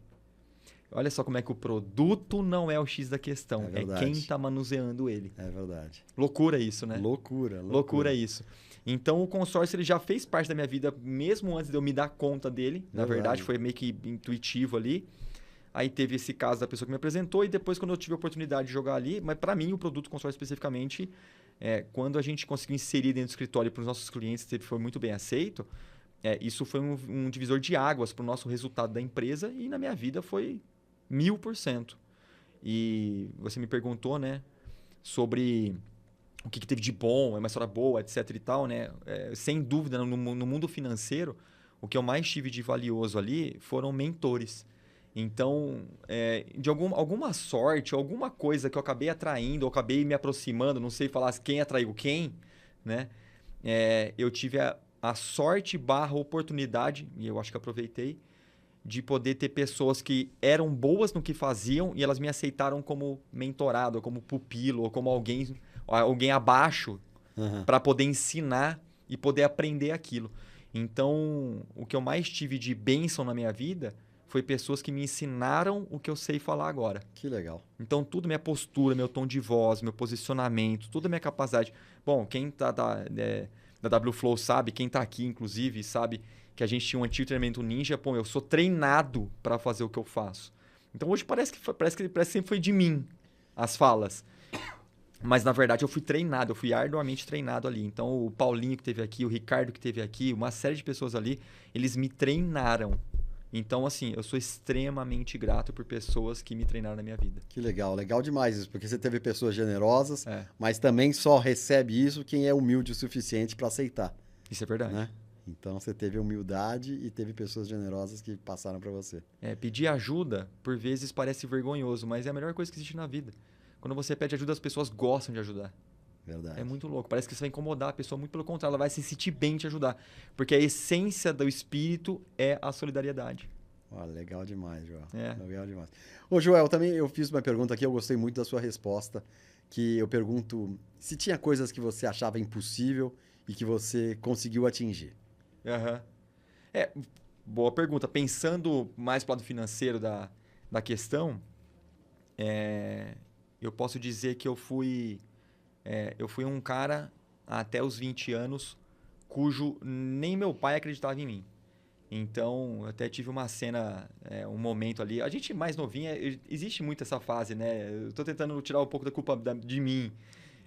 Speaker 2: Olha só como é que o produto não é o X da questão. É quem está manuseando ele.
Speaker 1: É verdade.
Speaker 2: Loucura isso, né?
Speaker 1: Loucura
Speaker 2: isso. Então, o consórcio ele já fez parte da minha vida, mesmo antes de eu me dar conta dele. Na verdade, foi meio que intuitivo ali. Aí teve esse caso da pessoa que me apresentou e depois, quando eu tive a oportunidade de jogar ali... Mas, para mim, o produto consórcio especificamente, quando a gente conseguiu inserir dentro do escritório para os nossos clientes, foi muito bem aceito. Isso foi um divisor de águas para o nosso resultado da empresa e na minha vida foi 1000%. E você me perguntou, né, sobre o que teve de bom, é uma história boa, etc e tal, né? Sem dúvida, no mundo financeiro, o que eu mais tive de valioso ali foram mentores. Então, de alguma sorte, alguma coisa que eu acabei atraindo, ou acabei me aproximando, não sei falar quem atraiu quem, né? Eu tive a sorte / oportunidade, e eu acho que aproveitei, de poder ter pessoas que eram boas no que faziam e elas me aceitaram como mentorado, ou como pupilo, ou como alguém abaixo para poder ensinar e poder aprender aquilo. Então, o que eu mais tive de bênção na minha vida foi pessoas que me ensinaram o que eu sei falar agora.
Speaker 1: Que legal.
Speaker 2: Então, tudo minha postura, meu tom de voz, meu posicionamento, tudo minha capacidade. Bom, quem tá da Wflow sabe, quem tá aqui, inclusive, sabe que a gente tinha um antigo treinamento ninja. Pô, eu sou treinado para fazer o que eu faço. Então hoje parece que sempre foi de mim as falas. Mas na verdade eu fui treinado, eu fui arduamente treinado ali. Então o Paulinho que teve aqui, o Ricardo que teve aqui, uma série de pessoas ali, eles me treinaram. Então, assim, eu sou extremamente grato por pessoas que me treinaram na minha vida.
Speaker 1: Que legal, legal demais isso, porque você teve pessoas generosas,
Speaker 2: É.
Speaker 1: mas também só recebe isso quem é humilde o suficiente para aceitar,
Speaker 2: Isso é verdade.
Speaker 1: né? Então você teve humildade e teve pessoas generosas que passaram para você.
Speaker 2: Pedir ajuda, por vezes, parece vergonhoso, mas é a melhor coisa que existe na vida. Quando você pede ajuda, as pessoas gostam de ajudar.
Speaker 1: Verdade.
Speaker 2: É muito louco. Parece que você vai incomodar a pessoa. Muito pelo contrário, ela vai se sentir bem te ajudar. Porque a essência do espírito é a solidariedade.
Speaker 1: Olha, legal demais, Joel.
Speaker 2: É.
Speaker 1: Legal demais. Ô, Joel, também eu fiz uma pergunta aqui, eu gostei muito da sua resposta, que eu pergunto se tinha coisas que você achava impossível e que você conseguiu atingir.
Speaker 2: Aham. Boa pergunta. Pensando mais pro lado financeiro da questão, eu posso dizer que eu fui um cara, até os 20 anos, cujo nem meu pai acreditava em mim. Então, eu até tive uma cena, um momento ali. A gente mais novinha, existe muito essa fase, né? Eu tô tentando tirar um pouco da culpa de mim.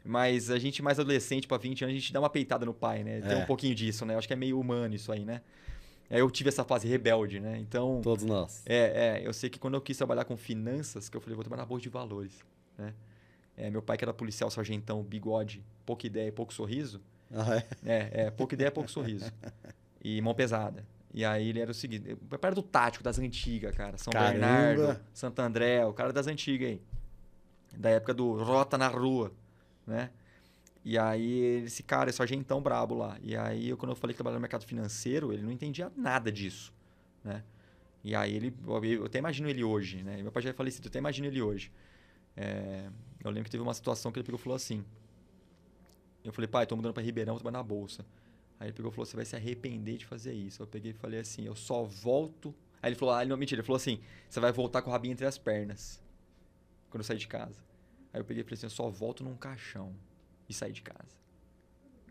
Speaker 2: Mas a gente mais adolescente, para 20 anos, a gente dá uma peitada no pai, né? Tem um pouquinho disso, né? Eu acho que é meio humano isso aí, né? Eu tive essa fase rebelde, né? Então...
Speaker 1: Todos nós.
Speaker 2: Eu sei que quando eu quis trabalhar com finanças, que eu falei, vou trabalhar na bolsa de valores, né? Meu pai, que era policial, sargentão, bigode, pouca ideia e pouco sorriso.
Speaker 1: Ah, é?
Speaker 2: Pouca ideia e pouco sorriso. E mão pesada. E aí ele era o seguinte, o pai era do tático, das antigas, cara. São
Speaker 1: Caramba.
Speaker 2: Bernardo, Santo André, o cara das antigas aí. Da época do Rota na Rua, né? E aí esse cara, esse sargentão brabo lá. E aí quando eu falei que trabalhava no mercado financeiro, ele não entendia nada disso, né? E aí eu até imagino ele hoje, né? Meu pai já é falecido, eu até imagino ele hoje. Eu lembro que teve uma situação que ele pegou e falou assim. Eu falei, pai, tô mudando pra Ribeirão, vou trabalhar na bolsa. Aí ele pegou e falou, você vai se arrepender de fazer isso. Eu peguei e falei assim, eu só volto... Aí ele falou, não, mentira, ele falou assim, você vai voltar com o rabinho entre as pernas, quando eu sair de casa. Aí eu peguei e falei assim, eu só volto num caixão e sair de casa.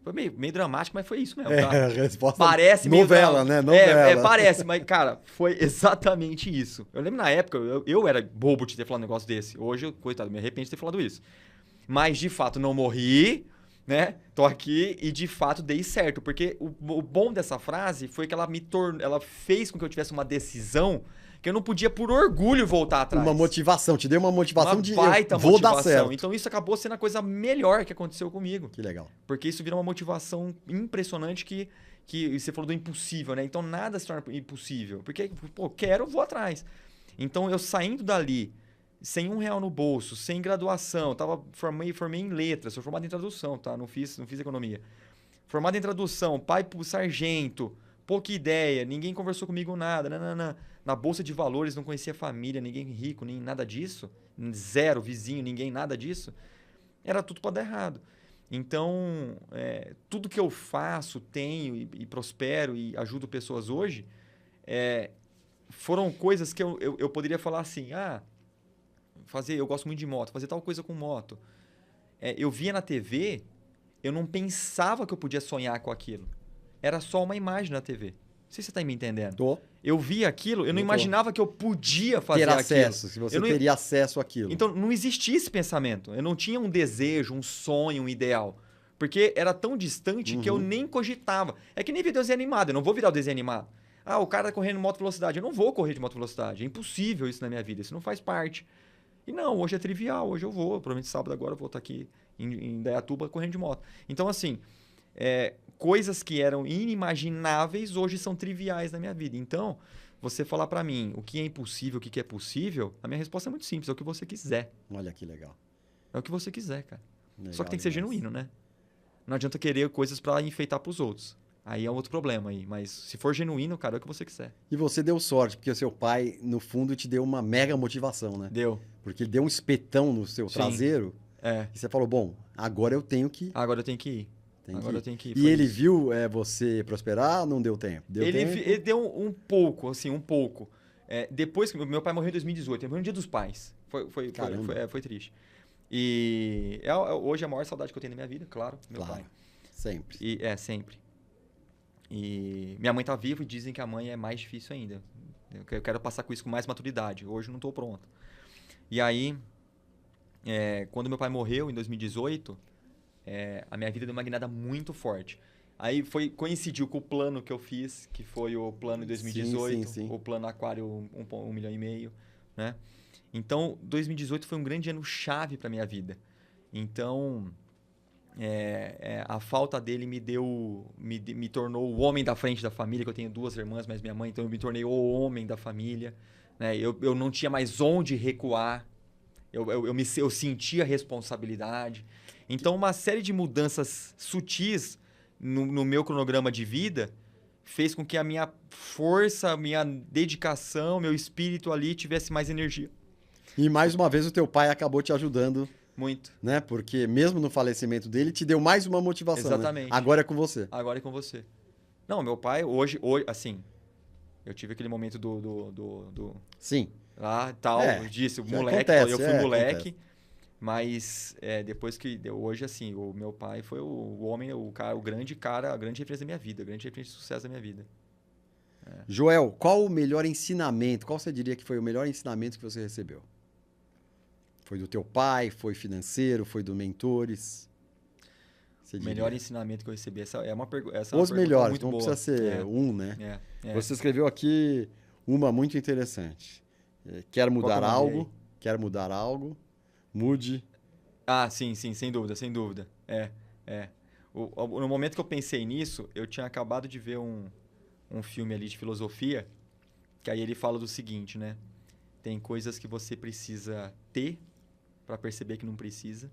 Speaker 2: Foi meio dramático, mas foi isso mesmo, tá?
Speaker 1: A resposta
Speaker 2: Parece meio
Speaker 1: novela, né? Novela.
Speaker 2: Parece, mas, cara, foi exatamente isso. Eu lembro na época, eu era bobo de ter falado um negócio desse. Hoje, coitado, me arrependo de ter falado isso. Mas, de fato, não morri, né? Tô aqui e, de fato, dei certo. Porque o bom dessa frase foi que ela fez com que eu tivesse uma decisão que eu não podia, por orgulho, voltar atrás.
Speaker 1: Uma motivação, te deu uma motivação
Speaker 2: Uma
Speaker 1: de
Speaker 2: baita
Speaker 1: vou
Speaker 2: motivação.
Speaker 1: dar certo.
Speaker 2: Então isso acabou sendo a coisa melhor que aconteceu comigo.
Speaker 1: Que legal.
Speaker 2: Porque isso vira uma motivação impressionante que você falou do impossível, né? Então nada se torna impossível. Porque, pô, quero, vou atrás. Então eu saindo dali, sem R$1 no bolso, sem graduação, formei em letras, sou formado em tradução, tá? Não fiz economia. Formado em tradução, pai pro sargento, pouca ideia, ninguém conversou comigo nada, na bolsa de valores não conhecia família, ninguém rico, nem nada disso, zero vizinho, ninguém, nada disso. Era tudo para dar errado. Então, tudo que eu faço, tenho e prospero e ajudo pessoas hoje, foram coisas que eu poderia falar assim, eu gosto muito de moto, fazer tal coisa com moto. Eu via na TV, eu não pensava que eu podia sonhar com aquilo. Era só uma imagem na TV. Não sei se você está me entendendo.
Speaker 1: Tô.
Speaker 2: Eu via aquilo, eu não imaginava que eu podia fazer
Speaker 1: Ter
Speaker 2: aquilo.
Speaker 1: acesso, se você teria acesso àquilo.
Speaker 2: Então, não existia esse pensamento. Eu não tinha um desejo, um sonho, um ideal. Porque era tão distante que eu nem cogitava. É que nem ver desenho animado. Eu não vou virar o desenho animado. O cara tá correndo em moto velocidade. Eu não vou correr de moto velocidade. É impossível isso na minha vida. Isso não faz parte. E não, hoje é trivial. Hoje eu vou. Provavelmente sábado agora eu vou estar aqui em Indaiatuba correndo de moto. Então, assim, coisas que eram inimagináveis hoje são triviais na minha vida. Então, você falar pra mim o que é impossível, o que é possível, a minha resposta é muito simples. É o que você quiser.
Speaker 1: Olha que legal.
Speaker 2: É o que você quiser, cara.
Speaker 1: Legal,
Speaker 2: só que tem que ser genuíno, né? Não adianta querer coisas pra enfeitar pros outros. Aí é um outro problema aí. Mas se for genuíno, cara, é o que você quiser.
Speaker 1: E você deu sorte, porque o seu pai, no fundo, te deu uma mega motivação, né?
Speaker 2: Deu.
Speaker 1: Porque ele deu um espetão no seu traseiro.
Speaker 2: É.
Speaker 1: E você falou, bom, agora eu tenho que...
Speaker 2: Agora eu tenho que ir. Eu tenho que ir.
Speaker 1: E ele viu você prosperar ou não deu tempo?
Speaker 2: Ele deu um pouco, assim, um pouco. Depois que meu pai morreu em 2018, ele morreu no Dia dos Pais. Foi triste. E hoje é a maior saudade que eu tenho na minha vida, claro, meu pai.
Speaker 1: Sempre.
Speaker 2: Sempre. E minha mãe tá viva e dizem que a mãe é mais difícil ainda. Eu quero passar com isso com mais maturidade. Hoje eu não estou pronto. E aí, quando meu pai morreu, em 2018, a minha vida deu uma guinada muito forte. Aí coincidiu com o plano que eu fiz, que foi o plano de 2018,
Speaker 1: Sim.
Speaker 2: o plano Aquário 1,5 milhão, né? Então, 2018 foi um grande ano chave para minha vida. Então, a falta dele me tornou o homem da frente da família, que eu tenho 2 irmãs, mas minha mãe, então eu me tornei o homem da família, né? Eu não tinha mais onde recuar, eu sentia responsabilidade. Então, uma série de mudanças sutis no meu cronograma de vida fez com que a minha força, a minha dedicação, meu espírito ali tivesse mais energia.
Speaker 1: E mais uma vez o teu pai acabou te ajudando.
Speaker 2: Muito.
Speaker 1: Né? Porque mesmo no falecimento dele, te deu mais uma motivação.
Speaker 2: Exatamente.
Speaker 1: Né? Agora é com você.
Speaker 2: Agora é com você. Não, meu pai, hoje assim, eu tive aquele momento do
Speaker 1: Sim.
Speaker 2: lá, tal, disse, moleque,
Speaker 1: acontece,
Speaker 2: eu fui moleque,
Speaker 1: acontece.
Speaker 2: mas depois que, hoje assim, o meu pai foi o homem, o grande cara, a grande referência da minha vida, a grande referência de sucesso da minha vida.
Speaker 1: Joel, qual o melhor ensinamento, qual você diria que foi o melhor ensinamento que você recebeu? Foi do teu pai, foi financeiro, foi do mentores?
Speaker 2: O melhor ensinamento que eu recebi, essa é uma pergunta
Speaker 1: Os melhores,
Speaker 2: muito
Speaker 1: não
Speaker 2: boa.
Speaker 1: precisa ser um, né?
Speaker 2: Você
Speaker 1: Você escreveu aqui uma muito interessante. Quer mudar algo, mude.
Speaker 2: Ah, sim, sem dúvida, sem dúvida. No momento que eu pensei nisso, eu tinha acabado de ver um filme ali de filosofia, que aí ele fala do seguinte, né? Tem coisas que você precisa ter para perceber que não precisa,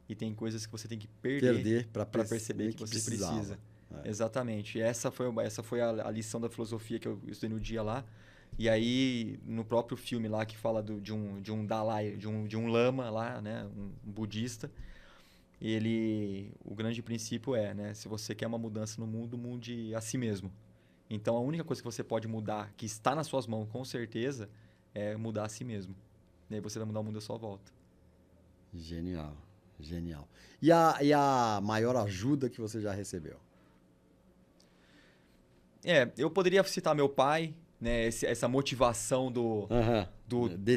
Speaker 2: e tem coisas que você tem que perder para perceber que você precisa. Exatamente. E essa foi a lição da filosofia que eu estudei no dia lá. E aí, no próprio filme lá, que fala de um Dalai, de um lama lá, né? Um budista, o grande princípio né? Se você quer uma mudança no mundo, mude a si mesmo. Então, a única coisa que você pode mudar, que está nas suas mãos, com certeza, é mudar a si mesmo. E aí você vai mudar o mundo à sua volta.
Speaker 1: Genial, genial. E a maior ajuda que você já recebeu?
Speaker 2: Eu poderia citar meu pai, né? Essa motivação de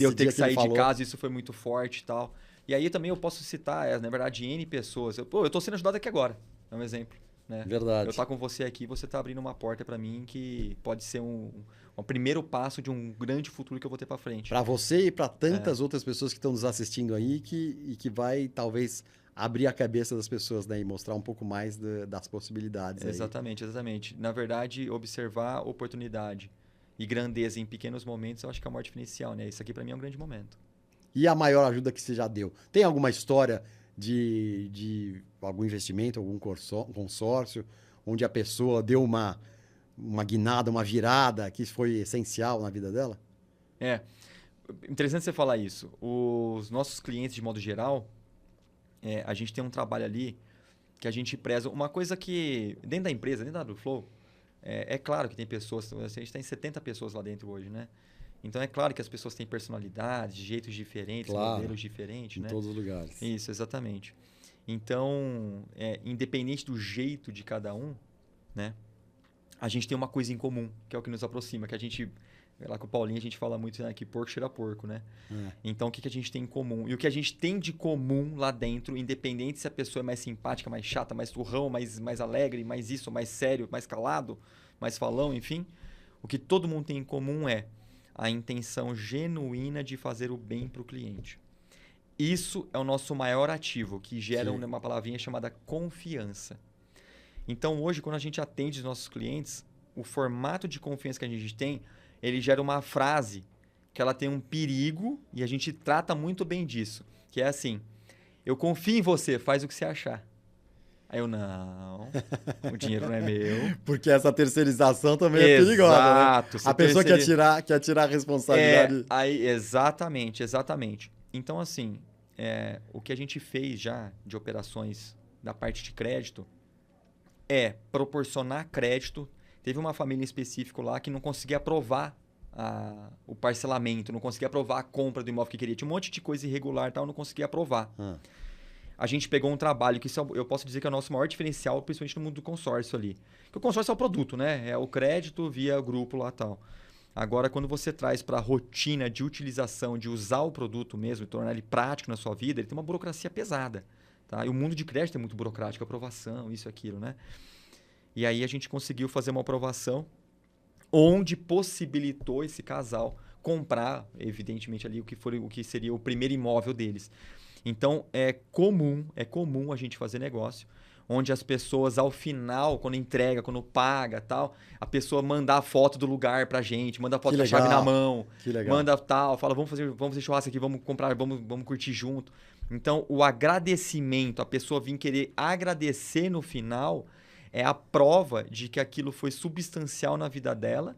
Speaker 2: eu ter que sair de casa, isso foi muito forte e tal. E aí também eu posso citar, na verdade, N pessoas. Eu tô sendo ajudado aqui agora, é um exemplo. Né?
Speaker 1: Verdade.
Speaker 2: Eu estar com você aqui, você está abrindo uma porta para mim que pode ser um primeiro passo de um grande futuro que eu vou ter para frente.
Speaker 1: Para você e para tantas outras pessoas que estão nos assistindo aí e que vai talvez abrir a cabeça das pessoas, né? E mostrar um pouco mais das possibilidades.
Speaker 2: Exatamente, exatamente. Na verdade, observar oportunidade e grandeza em pequenos momentos, eu acho que é o maior diferencial, né? Isso aqui para mim é um grande momento.
Speaker 1: E a maior ajuda que você já deu? Tem alguma história de algum investimento, algum consórcio, onde a pessoa deu uma guinada, uma virada que foi essencial na vida dela?
Speaker 2: Interessante você falar isso. Os nossos clientes, de modo geral, a gente tem um trabalho ali que a gente preza. Uma coisa que, dentro da empresa, dentro da AgroFlow, é claro que tem pessoas, a gente tem 70 pessoas lá dentro hoje, né? Então, é claro que as pessoas têm personalidades, jeitos diferentes, modelos diferentes, né?
Speaker 1: Em todos os lugares.
Speaker 2: Isso, exatamente. Então, independente do jeito de cada um, né? A gente tem uma coisa em comum, que é o que nos aproxima, que a gente... Lá com o Paulinho, a gente fala muito, né, que porco cheira porco, né? Então, o que a gente tem em comum? E o que a gente tem de comum lá dentro, independente se a pessoa é mais simpática, mais chata, mais turrão, mais alegre, mais isso, mais sério, mais calado, mais falão, enfim. O que todo mundo tem em comum é a intenção genuína de fazer o bem para o cliente. Isso é o nosso maior ativo, que gera uma palavrinha chamada confiança. Então, hoje, quando a gente atende os nossos clientes, o formato de confiança que a gente tem, ele gera uma frase que ela tem um perigo e a gente trata muito bem disso, que é assim: eu confio em você, faz o que você achar. Aí eu, não, o dinheiro não é meu.
Speaker 1: Porque essa terceirização também é perigosa, né?
Speaker 2: Exato.
Speaker 1: A pessoa quer tirar a responsabilidade.
Speaker 2: Exatamente, exatamente. Então, assim, o que a gente fez já de operações da parte de crédito é proporcionar crédito. Teve uma família em específico lá que não conseguia aprovar o parcelamento, não conseguia aprovar a compra do imóvel que queria. Tinha um monte de coisa irregular e tal, não conseguia aprovar. A gente pegou um trabalho que eu posso dizer que é o nosso maior diferencial, principalmente no mundo do consórcio ali. Porque o consórcio é o produto, né? É o crédito via grupo lá e tal. Agora, quando você traz para a rotina de utilização, de usar o produto mesmo, e tornar ele prático na sua vida, ele tem uma burocracia pesada. Tá? E o mundo de crédito é muito burocrático, aprovação, isso e aquilo, né? E aí a gente conseguiu fazer uma aprovação onde possibilitou esse casal comprar, evidentemente, ali o que seria o primeiro imóvel deles. Então, é comum a gente fazer negócio onde as pessoas, ao final, quando entrega, quando paga tal, a pessoa manda a foto do lugar pra gente, manda a foto com a chave na mão, manda tal, fala, vamos fazer churrasco aqui, vamos comprar, vamos curtir junto. Então, o agradecimento, a pessoa vir querer agradecer no final, é a prova de que aquilo foi substancial na vida dela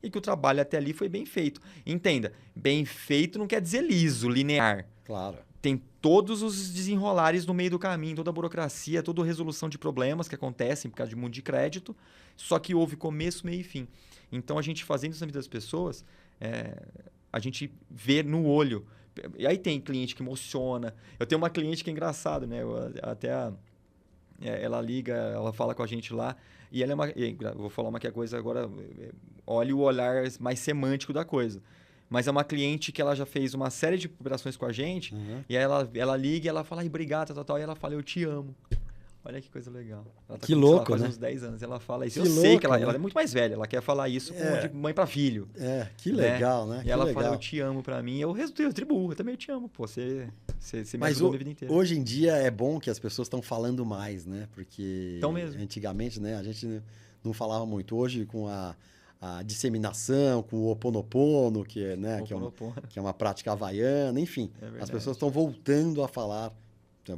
Speaker 2: e que o trabalho até ali foi bem feito. Entenda, bem feito não quer dizer liso, linear.
Speaker 1: Claro.
Speaker 2: Tem todos os desenrolares no meio do caminho, toda a burocracia, toda a resolução de problemas que acontecem por causa de mundo de crédito, só que houve começo, meio e fim. Então, a gente fazendo isso na vida das pessoas, a gente vê no olho. E aí tem cliente que emociona. Eu tenho uma cliente que é engraçado, né? Ela liga, ela fala com a gente lá, e ela é uma... Vou falar uma coisa agora, olha o olhar mais semântico da coisa. Mas é uma cliente que ela já fez uma série de operações com a gente, e aí ela liga e ela fala, brigadeiro, tal, e ela fala, eu te amo. Olha que coisa legal. Ela tá
Speaker 1: que louco,
Speaker 2: faz
Speaker 1: né?
Speaker 2: uns 10 anos. Ela fala isso.
Speaker 1: Que
Speaker 2: Eu
Speaker 1: louco,
Speaker 2: sei que ela
Speaker 1: né?
Speaker 2: é muito mais velha, ela quer falar isso de mãe para filho.
Speaker 1: Que legal, né?
Speaker 2: E
Speaker 1: que
Speaker 2: ela
Speaker 1: legal.
Speaker 2: fala, eu te amo pra mim, eu retribuo, eu também te amo, pô, você me
Speaker 1: Mas
Speaker 2: ajudou a vida inteira.
Speaker 1: hoje em dia é bom que as pessoas estão falando mais, né? Porque
Speaker 2: Então mesmo.
Speaker 1: antigamente, né, a gente não falava muito. Hoje, com a disseminação, com o Ho Oponopono, que é uma prática havaiana, enfim, as pessoas estão voltando a falar,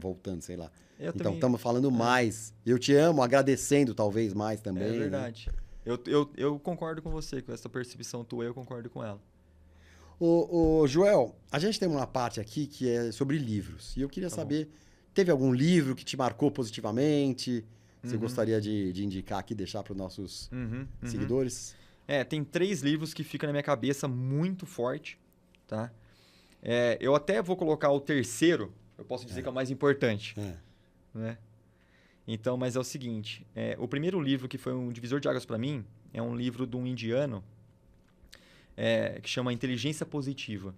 Speaker 1: voltando, sei lá. Então, estamos falando mais. Eu te amo, agradecendo talvez mais também.
Speaker 2: É verdade. Né? Eu concordo com você, com essa percepção tua, eu concordo com ela.
Speaker 1: Ô, Joel, a gente tem uma parte aqui que é sobre livros. E eu queria saber, teve algum livro que te marcou positivamente? Você gostaria de indicar aqui, deixar para os nossos seguidores?
Speaker 2: Tem 3 livros que ficam na minha cabeça muito forte, tá? Eu até vou colocar o terceiro, eu posso dizer que é o mais importante. Né? Então, mas é o seguinte, o primeiro livro que foi um divisor de águas para mim é um livro de um indiano que chama Inteligência Positiva.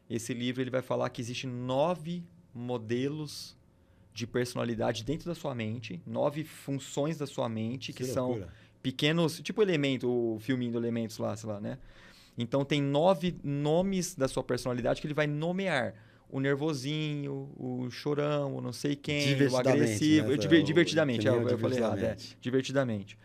Speaker 2: Esse livro ele vai falar que existem 9 modelos de personalidade dentro da sua mente, 9 funções da sua mente que são pequenos, tipo Elemento, o filminho do Elementos lá, sei lá, né? Então, tem 9 nomes da sua personalidade que ele vai nomear. O nervosinho, o chorão, o não sei quem, o agressivo.
Speaker 1: Né?
Speaker 2: Divertidamente, eu falei errado. Divertidamente.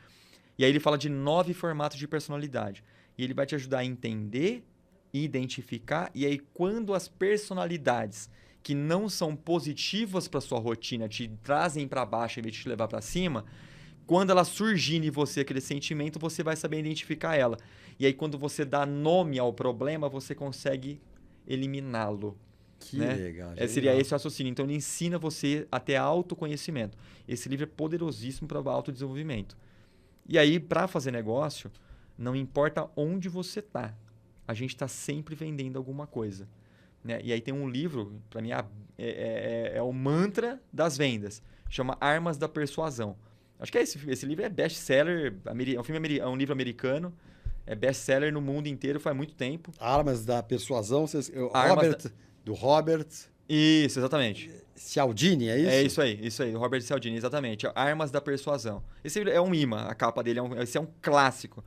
Speaker 2: E aí ele fala de 9 formatos de personalidade. E ele vai te ajudar a entender, identificar. E aí, quando as personalidades que não são positivas para sua rotina te trazem para baixo em vez de te levar para cima, quando ela surgir em você aquele sentimento, você vai saber identificar ela. E aí, quando você dá nome ao problema, você consegue eliminá-lo.
Speaker 1: Que legal.
Speaker 2: Seria esse o raciocínio. Então, ele ensina você a ter autoconhecimento. Esse livro é poderosíssimo para o autodesenvolvimento. E aí, para fazer negócio, não importa onde você está. A gente está sempre vendendo alguma coisa. Né? E aí tem um livro, para mim, é o mantra das vendas. Chama Armas da Persuasão. Acho que esse livro é best-seller, é um livro americano. É best-seller no mundo inteiro faz muito tempo.
Speaker 1: Armas da Persuasão. Do Robert...
Speaker 2: Isso, exatamente.
Speaker 1: Cialdini, é isso?
Speaker 2: É isso aí, do Robert Cialdini, exatamente. Armas da Persuasão. Esse é um imã, a capa dele, esse é um clássico.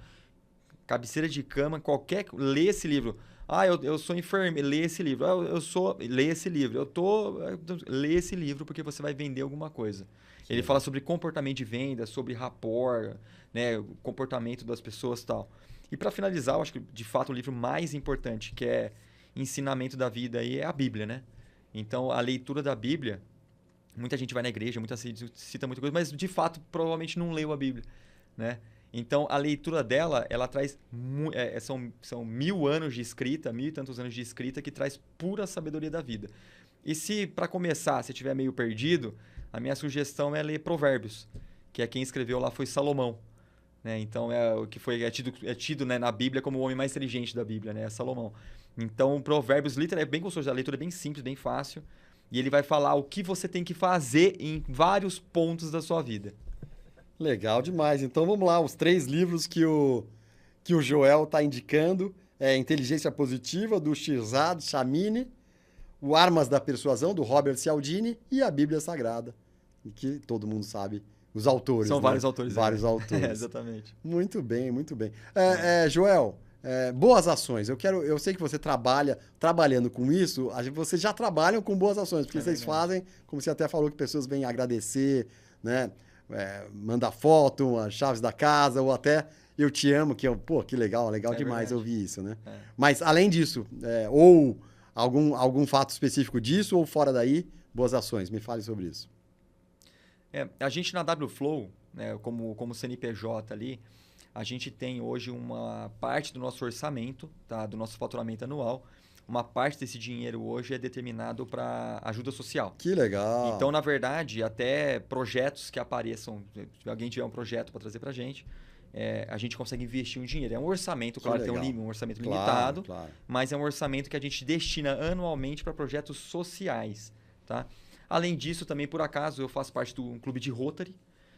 Speaker 2: Cabeceira de cama, lê esse livro. Eu sou enfermeiro, lê esse livro. Lê esse livro. Lê esse livro porque você vai vender alguma coisa. Ele fala sobre comportamento de venda, sobre rapport, né, o comportamento das pessoas e tal. E para finalizar, eu acho que de fato o livro mais importante, que é ensinamento da vida, aí, é a Bíblia, né? Então, a leitura da Bíblia, muita gente vai na igreja, muita gente cita muita coisa, mas de fato provavelmente não leu a Bíblia, né? Então, a leitura dela, ela traz... são 1000 anos de escrita, 1000 e tantos anos de escrita, que traz pura sabedoria da vida. E se, para começar, você estiver meio perdido, a minha sugestão é ler Provérbios, que quem escreveu lá foi Salomão. Né? Então, é tido né, na Bíblia como o homem mais inteligente da Bíblia, né? É Salomão. Então, Provérbios, literalmente, é bem gostoso, a leitura é bem simples, bem fácil. E ele vai falar o que você tem que fazer em vários pontos da sua vida.
Speaker 1: Legal demais. Então, vamos lá. Os 3 livros que o que o Joel está indicando é Inteligência Positiva, do Shirzad Chamine, o Armas da Persuasão, do Robert Cialdini, e a Bíblia Sagrada, que todo mundo sabe os autores.
Speaker 2: São
Speaker 1: né?
Speaker 2: vários autores.
Speaker 1: Vários autores.
Speaker 2: Exatamente.
Speaker 1: Muito bem, muito bem. Joel, boas ações. Eu sei que você trabalhando com isso, vocês já trabalham com boas ações, porque vocês fazem, como você até falou, que pessoas vêm agradecer, né? Mandar foto, as chaves da casa, ou até eu te amo, que que legal demais
Speaker 2: verdade.
Speaker 1: ouvir isso, né? Mas, além disso, ou algum fato específico disso, ou fora daí, boas ações. Me fale sobre isso.
Speaker 2: A gente na WFlow, né, como CNPJ ali, a gente tem hoje uma parte do nosso orçamento, tá, do nosso faturamento anual, uma parte desse dinheiro hoje é determinado para ajuda social.
Speaker 1: Que legal.
Speaker 2: Então, na verdade, até projetos que apareçam, se alguém tiver um projeto para trazer para a gente consegue investir um dinheiro. É um orçamento, claro, tem um orçamento limitado, mas é um orçamento que a gente destina anualmente para projetos sociais. Tá? Além disso, também, por acaso, eu faço parte de um clube de Rotary,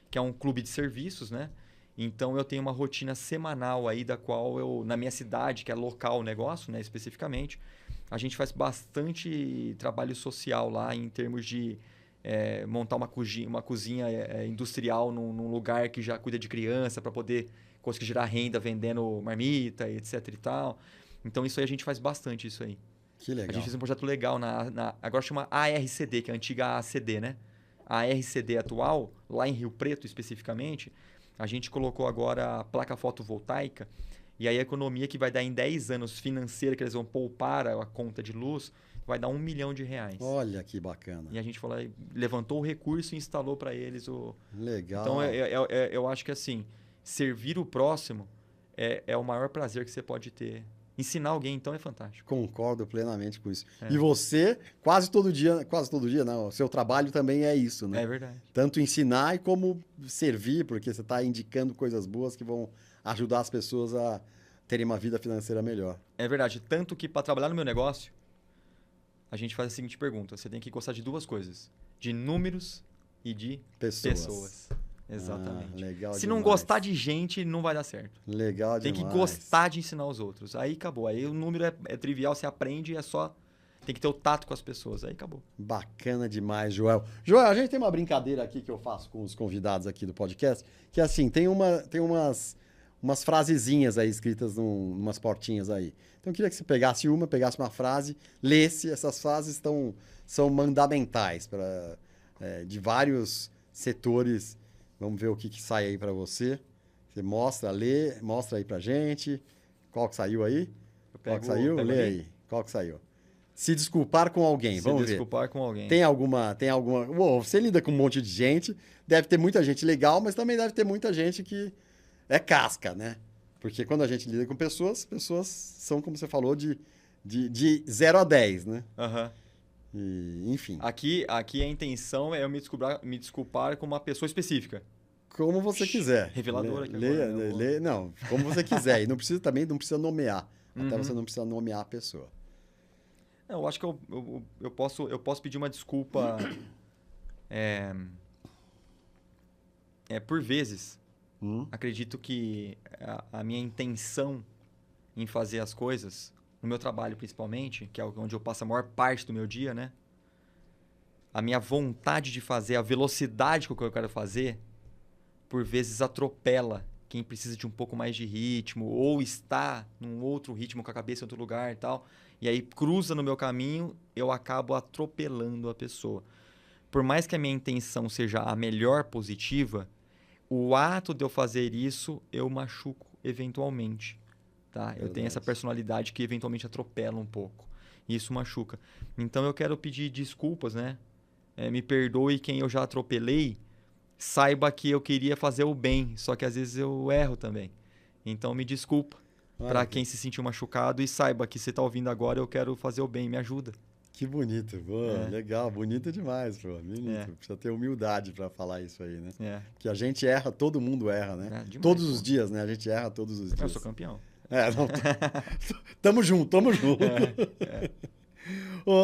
Speaker 2: que é um clube de serviços, né? Então, eu tenho uma rotina semanal aí, da qual na minha cidade, que é local o negócio, né, especificamente, a gente faz bastante trabalho social lá em termos de montar uma cozinha industrial num lugar que já cuida de criança para poder conseguir gerar renda vendendo marmita, etc e tal. Então, isso aí a gente faz bastante isso aí.
Speaker 1: Que legal.
Speaker 2: A gente fez um projeto legal, agora chama ARCD, que é a antiga ACD, né? A ARCD atual, lá em Rio Preto especificamente, a gente colocou agora a placa fotovoltaica e aí a economia que vai dar em 10 anos financeira, que eles vão poupar a conta de luz, vai dar R$1 milhão.
Speaker 1: Olha que bacana.
Speaker 2: E a gente falou, levantou o recurso e instalou para eles o...
Speaker 1: Legal.
Speaker 2: Então, eu acho que assim, servir o próximo é o maior prazer que você pode ter. Ensinar alguém, então, é fantástico.
Speaker 1: Concordo plenamente com isso. E você, quase todo dia, não, o seu trabalho também é isso, né?
Speaker 2: É verdade.
Speaker 1: Tanto ensinar e como servir, porque você está indicando coisas boas que vão ajudar as pessoas a terem uma vida financeira melhor.
Speaker 2: É verdade. Tanto que, para trabalhar no meu negócio, a gente faz a seguinte pergunta. Você tem que gostar de duas coisas. De números e de pessoas. Exatamente.
Speaker 1: Legal
Speaker 2: Se não gostar de gente, não vai dar certo.
Speaker 1: Legal
Speaker 2: demais. Tem que gostar de ensinar os outros. Aí acabou. Aí o número é trivial, você aprende, tem que ter o tato com as pessoas. Aí acabou.
Speaker 1: Bacana demais, Joel. Joel, a gente tem uma brincadeira aqui que eu faço com os convidados aqui do podcast, que é assim, tem umas frasezinhas aí escritas umas portinhas aí. Então eu queria que você pegasse uma frase, lesse. Essas frases são mandamentais de vários setores. Vamos ver o que sai aí para você. Você mostra aí pra gente. Qual que saiu aí? Qual que saiu? Lê aí. Qual que saiu? Se desculpar com alguém. Vamos ver. Se
Speaker 2: desculpar com alguém.
Speaker 1: Tem alguma... Você lida com um monte de gente. Deve ter muita gente legal, mas também deve ter muita gente que é casca, né? Porque quando a gente lida com pessoas são, como você falou, de 0 a 10, né?
Speaker 2: Aham.
Speaker 1: Enfim.
Speaker 2: Aqui a intenção é eu me desculpar com uma pessoa específica.
Speaker 1: Como você quiser.
Speaker 2: Reveladora aqui
Speaker 1: agora. Não, como você quiser. E não precisa nomear. Até você não precisa nomear a pessoa.
Speaker 2: Eu acho que eu posso pedir uma desculpa por vezes. Acredito que a minha intenção em fazer as coisas, no meu trabalho principalmente, que é onde eu passo a maior parte do meu dia, né? A minha vontade de fazer, a velocidade com que eu quero fazer, por vezes atropela quem precisa de um pouco mais de ritmo ou está num outro ritmo com a cabeça em outro lugar e tal. E aí cruza no meu caminho, eu acabo atropelando a pessoa. Por mais que a minha intenção seja a melhor positiva, o ato de eu fazer isso, eu machuco eventualmente. Tá? Eu tenho essa personalidade que eventualmente atropela um pouco. E isso machuca. Então eu quero pedir desculpas, né? Me perdoe quem eu já atropelei. Saiba que eu queria fazer o bem, só que às vezes eu erro também. Então me desculpa para quem se sentiu machucado e saiba que você está ouvindo agora, eu quero fazer o bem, me ajuda.
Speaker 1: Que bonito, legal, bonito demais, pô. Precisa ter humildade para falar isso aí, né? Porque a gente erra, todo mundo erra, né?
Speaker 2: Demais,
Speaker 1: todos os dias, né? A gente erra todos os dias.
Speaker 2: Eu sou campeão.
Speaker 1: Tamo junto.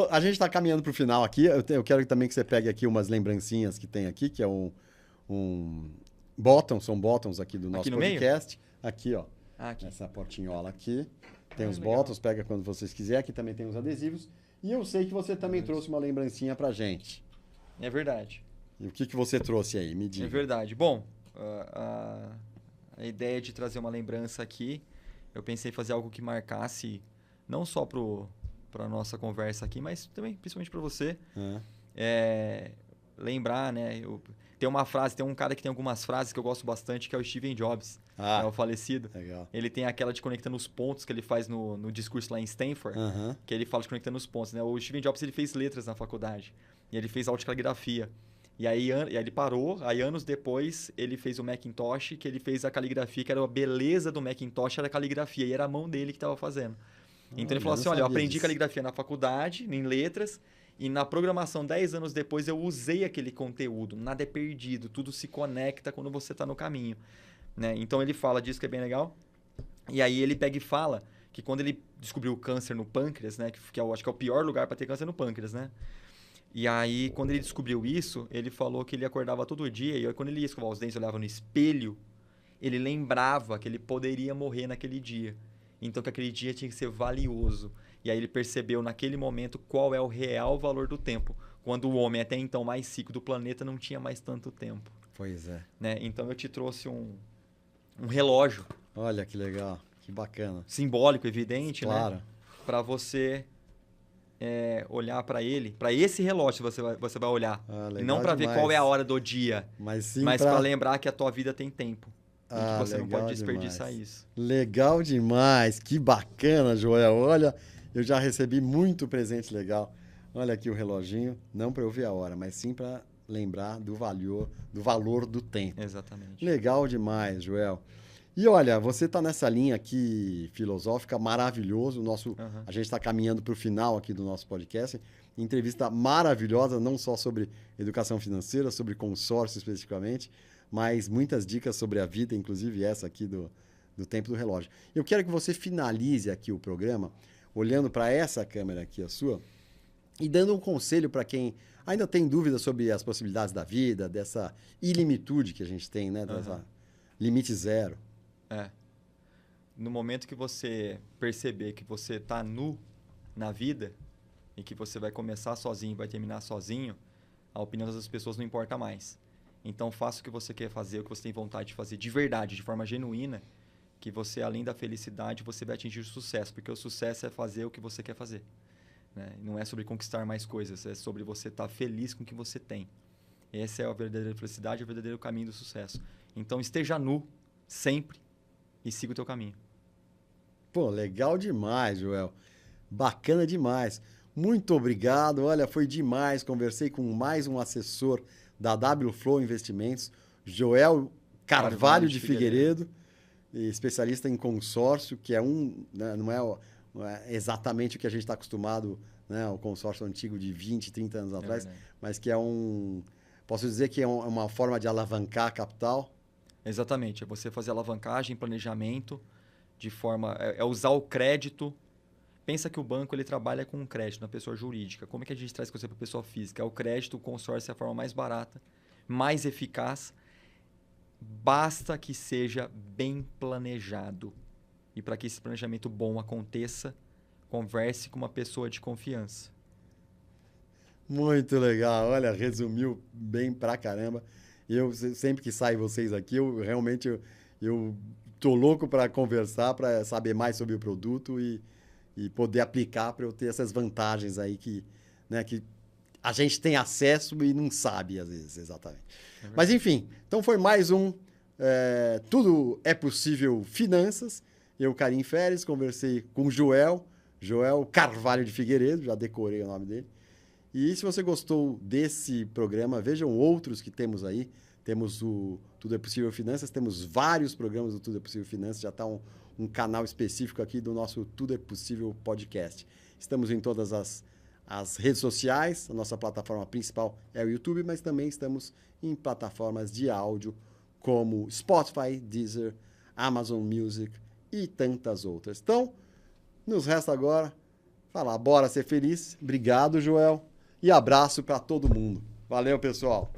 Speaker 1: A gente está caminhando para o final aqui. Eu quero também que você pegue aqui umas lembrancinhas que tem aqui, que é são bottoms aqui do nosso
Speaker 2: aqui no
Speaker 1: podcast.
Speaker 2: Meio?
Speaker 1: Aqui, ó.
Speaker 2: Aqui.
Speaker 1: Essa portinhola aqui. Tem os
Speaker 2: legal.
Speaker 1: botões, pega quando vocês quiserem. Aqui também tem os adesivos. E eu sei que você também trouxe uma lembrancinha pra gente.
Speaker 2: É verdade.
Speaker 1: E o que você trouxe aí? Me diga.
Speaker 2: É verdade. Bom, a ideia de trazer uma lembrança aqui, eu pensei em fazer algo que marcasse não só para a nossa conversa aqui, mas também principalmente para você. Lembrar, né? Tem uma frase, tem um cara que tem algumas frases que eu gosto bastante, que é o Steven Jobs, é o falecido.
Speaker 1: Legal.
Speaker 2: Ele tem aquela de conectando os pontos que ele faz no discurso lá em Stanford, que ele fala de conectando os pontos, né? O Steven Jobs, ele fez letras na faculdade e ele fez autocaligrafia. E aí ele parou, aí anos depois ele fez o Macintosh, que ele fez a caligrafia, que era a beleza do Macintosh, era a caligrafia, e era a mão dele que estava fazendo. Então ele falou assim, olha, eu aprendi caligrafia na faculdade, em letras, e na programação 10 anos depois eu usei aquele conteúdo, nada é perdido, tudo se conecta quando você está no caminho. Né? Então ele fala disso que é bem legal, e aí ele pega e fala que quando ele descobriu o câncer no pâncreas, né, que eu acho que é o pior lugar para ter câncer no pâncreas, né? E aí, quando ele descobriu isso, ele falou que ele acordava todo dia e quando ele ia escovar os dentes, olhava no espelho, ele lembrava que ele poderia morrer naquele dia. Então, que aquele dia tinha que ser valioso. E aí ele percebeu naquele momento qual é o real valor do tempo. Quando o homem, até então mais rico do planeta, não tinha mais tanto tempo.
Speaker 1: Pois é.
Speaker 2: Né? Então, eu te trouxe um relógio.
Speaker 1: Olha que legal, que bacana.
Speaker 2: Simbólico, evidente,
Speaker 1: claro.
Speaker 2: Né? Para você... olhar para ele, para esse relógio você vai olhar. E não para ver qual é a hora do dia, mas para lembrar que a tua vida tem tempo. E que você não pode desperdiçar isso.
Speaker 1: Legal demais, que bacana, Joel. Olha, eu já recebi muito presente legal. Olha aqui o reloginho, não para eu ver a hora, mas sim para lembrar do valor do tempo.
Speaker 2: Exatamente.
Speaker 1: Legal demais, Joel. E olha, você está nessa linha aqui filosófica, maravilhoso. A gente está caminhando para o final aqui do nosso podcast. Entrevista maravilhosa, não só sobre educação financeira, sobre consórcio especificamente, mas muitas dicas sobre a vida, inclusive essa aqui do tempo do relógio. Eu quero que você finalize aqui o programa, olhando para essa câmera aqui, a sua, e dando um conselho para quem ainda tem dúvidas sobre as possibilidades da vida, dessa ilimitude que a gente tem, né? Dessa limite zero.
Speaker 2: No momento que você perceber que você está nu na vida e que você vai começar sozinho e vai terminar sozinho, a opinião das pessoas não importa mais. Então, faça o que você quer fazer, o que você tem vontade de fazer de verdade, de forma genuína, que você, além da felicidade, você vai atingir o sucesso, porque o sucesso é fazer o que você quer fazer. Né? Não é sobre conquistar mais coisas, é sobre você estar feliz com o que você tem. Essa é a verdadeira felicidade, o verdadeiro caminho do sucesso. Então, esteja nu, sempre, e siga o teu caminho.
Speaker 1: Pô, legal demais, Joel. Bacana demais. Muito obrigado. Olha, foi demais. Conversei com mais um assessor da WFlow Investimentos, Joel Carvalho de Figueiredo, especialista em consórcio, que é né, não é exatamente o que a gente está acostumado, né, o consórcio antigo de 20, 30 anos atrás, mas que é posso dizer que é uma forma de alavancar capital.
Speaker 2: Exatamente, é você fazer alavancagem, planejamento, de forma... É usar o crédito. Pensa que o banco ele trabalha com crédito na pessoa jurídica. Como é que a gente traz coisa para a pessoa física? É o crédito, o consórcio é a forma mais barata, mais eficaz. Basta que seja bem planejado. E para que esse planejamento bom aconteça, converse com uma pessoa de confiança.
Speaker 1: Muito legal. Olha, resumiu bem pra caramba. Eu sempre que saio vocês aqui, eu realmente tô louco para conversar, para saber mais sobre o produto e poder aplicar para eu ter essas vantagens aí que a gente tem acesso e não sabe às vezes exatamente. Mas enfim, então foi mais um Tudo é Possível Finanças. Eu, Karim Feres, conversei com o Joel Carvalho de Figueiredo, já decorei o nome dele. E se você gostou desse programa, vejam outros que temos aí. Temos o Tudo é Possível Finanças, temos vários programas do Tudo é Possível Finanças, já está um canal específico aqui do nosso Tudo é Possível Podcast. Estamos em todas as redes sociais, a nossa plataforma principal é o YouTube, mas também estamos em plataformas de áudio como Spotify, Deezer, Amazon Music e tantas outras. Então, nos resta agora falar, bora ser feliz. Obrigado, Joel. E abraço para todo mundo. Valeu, pessoal.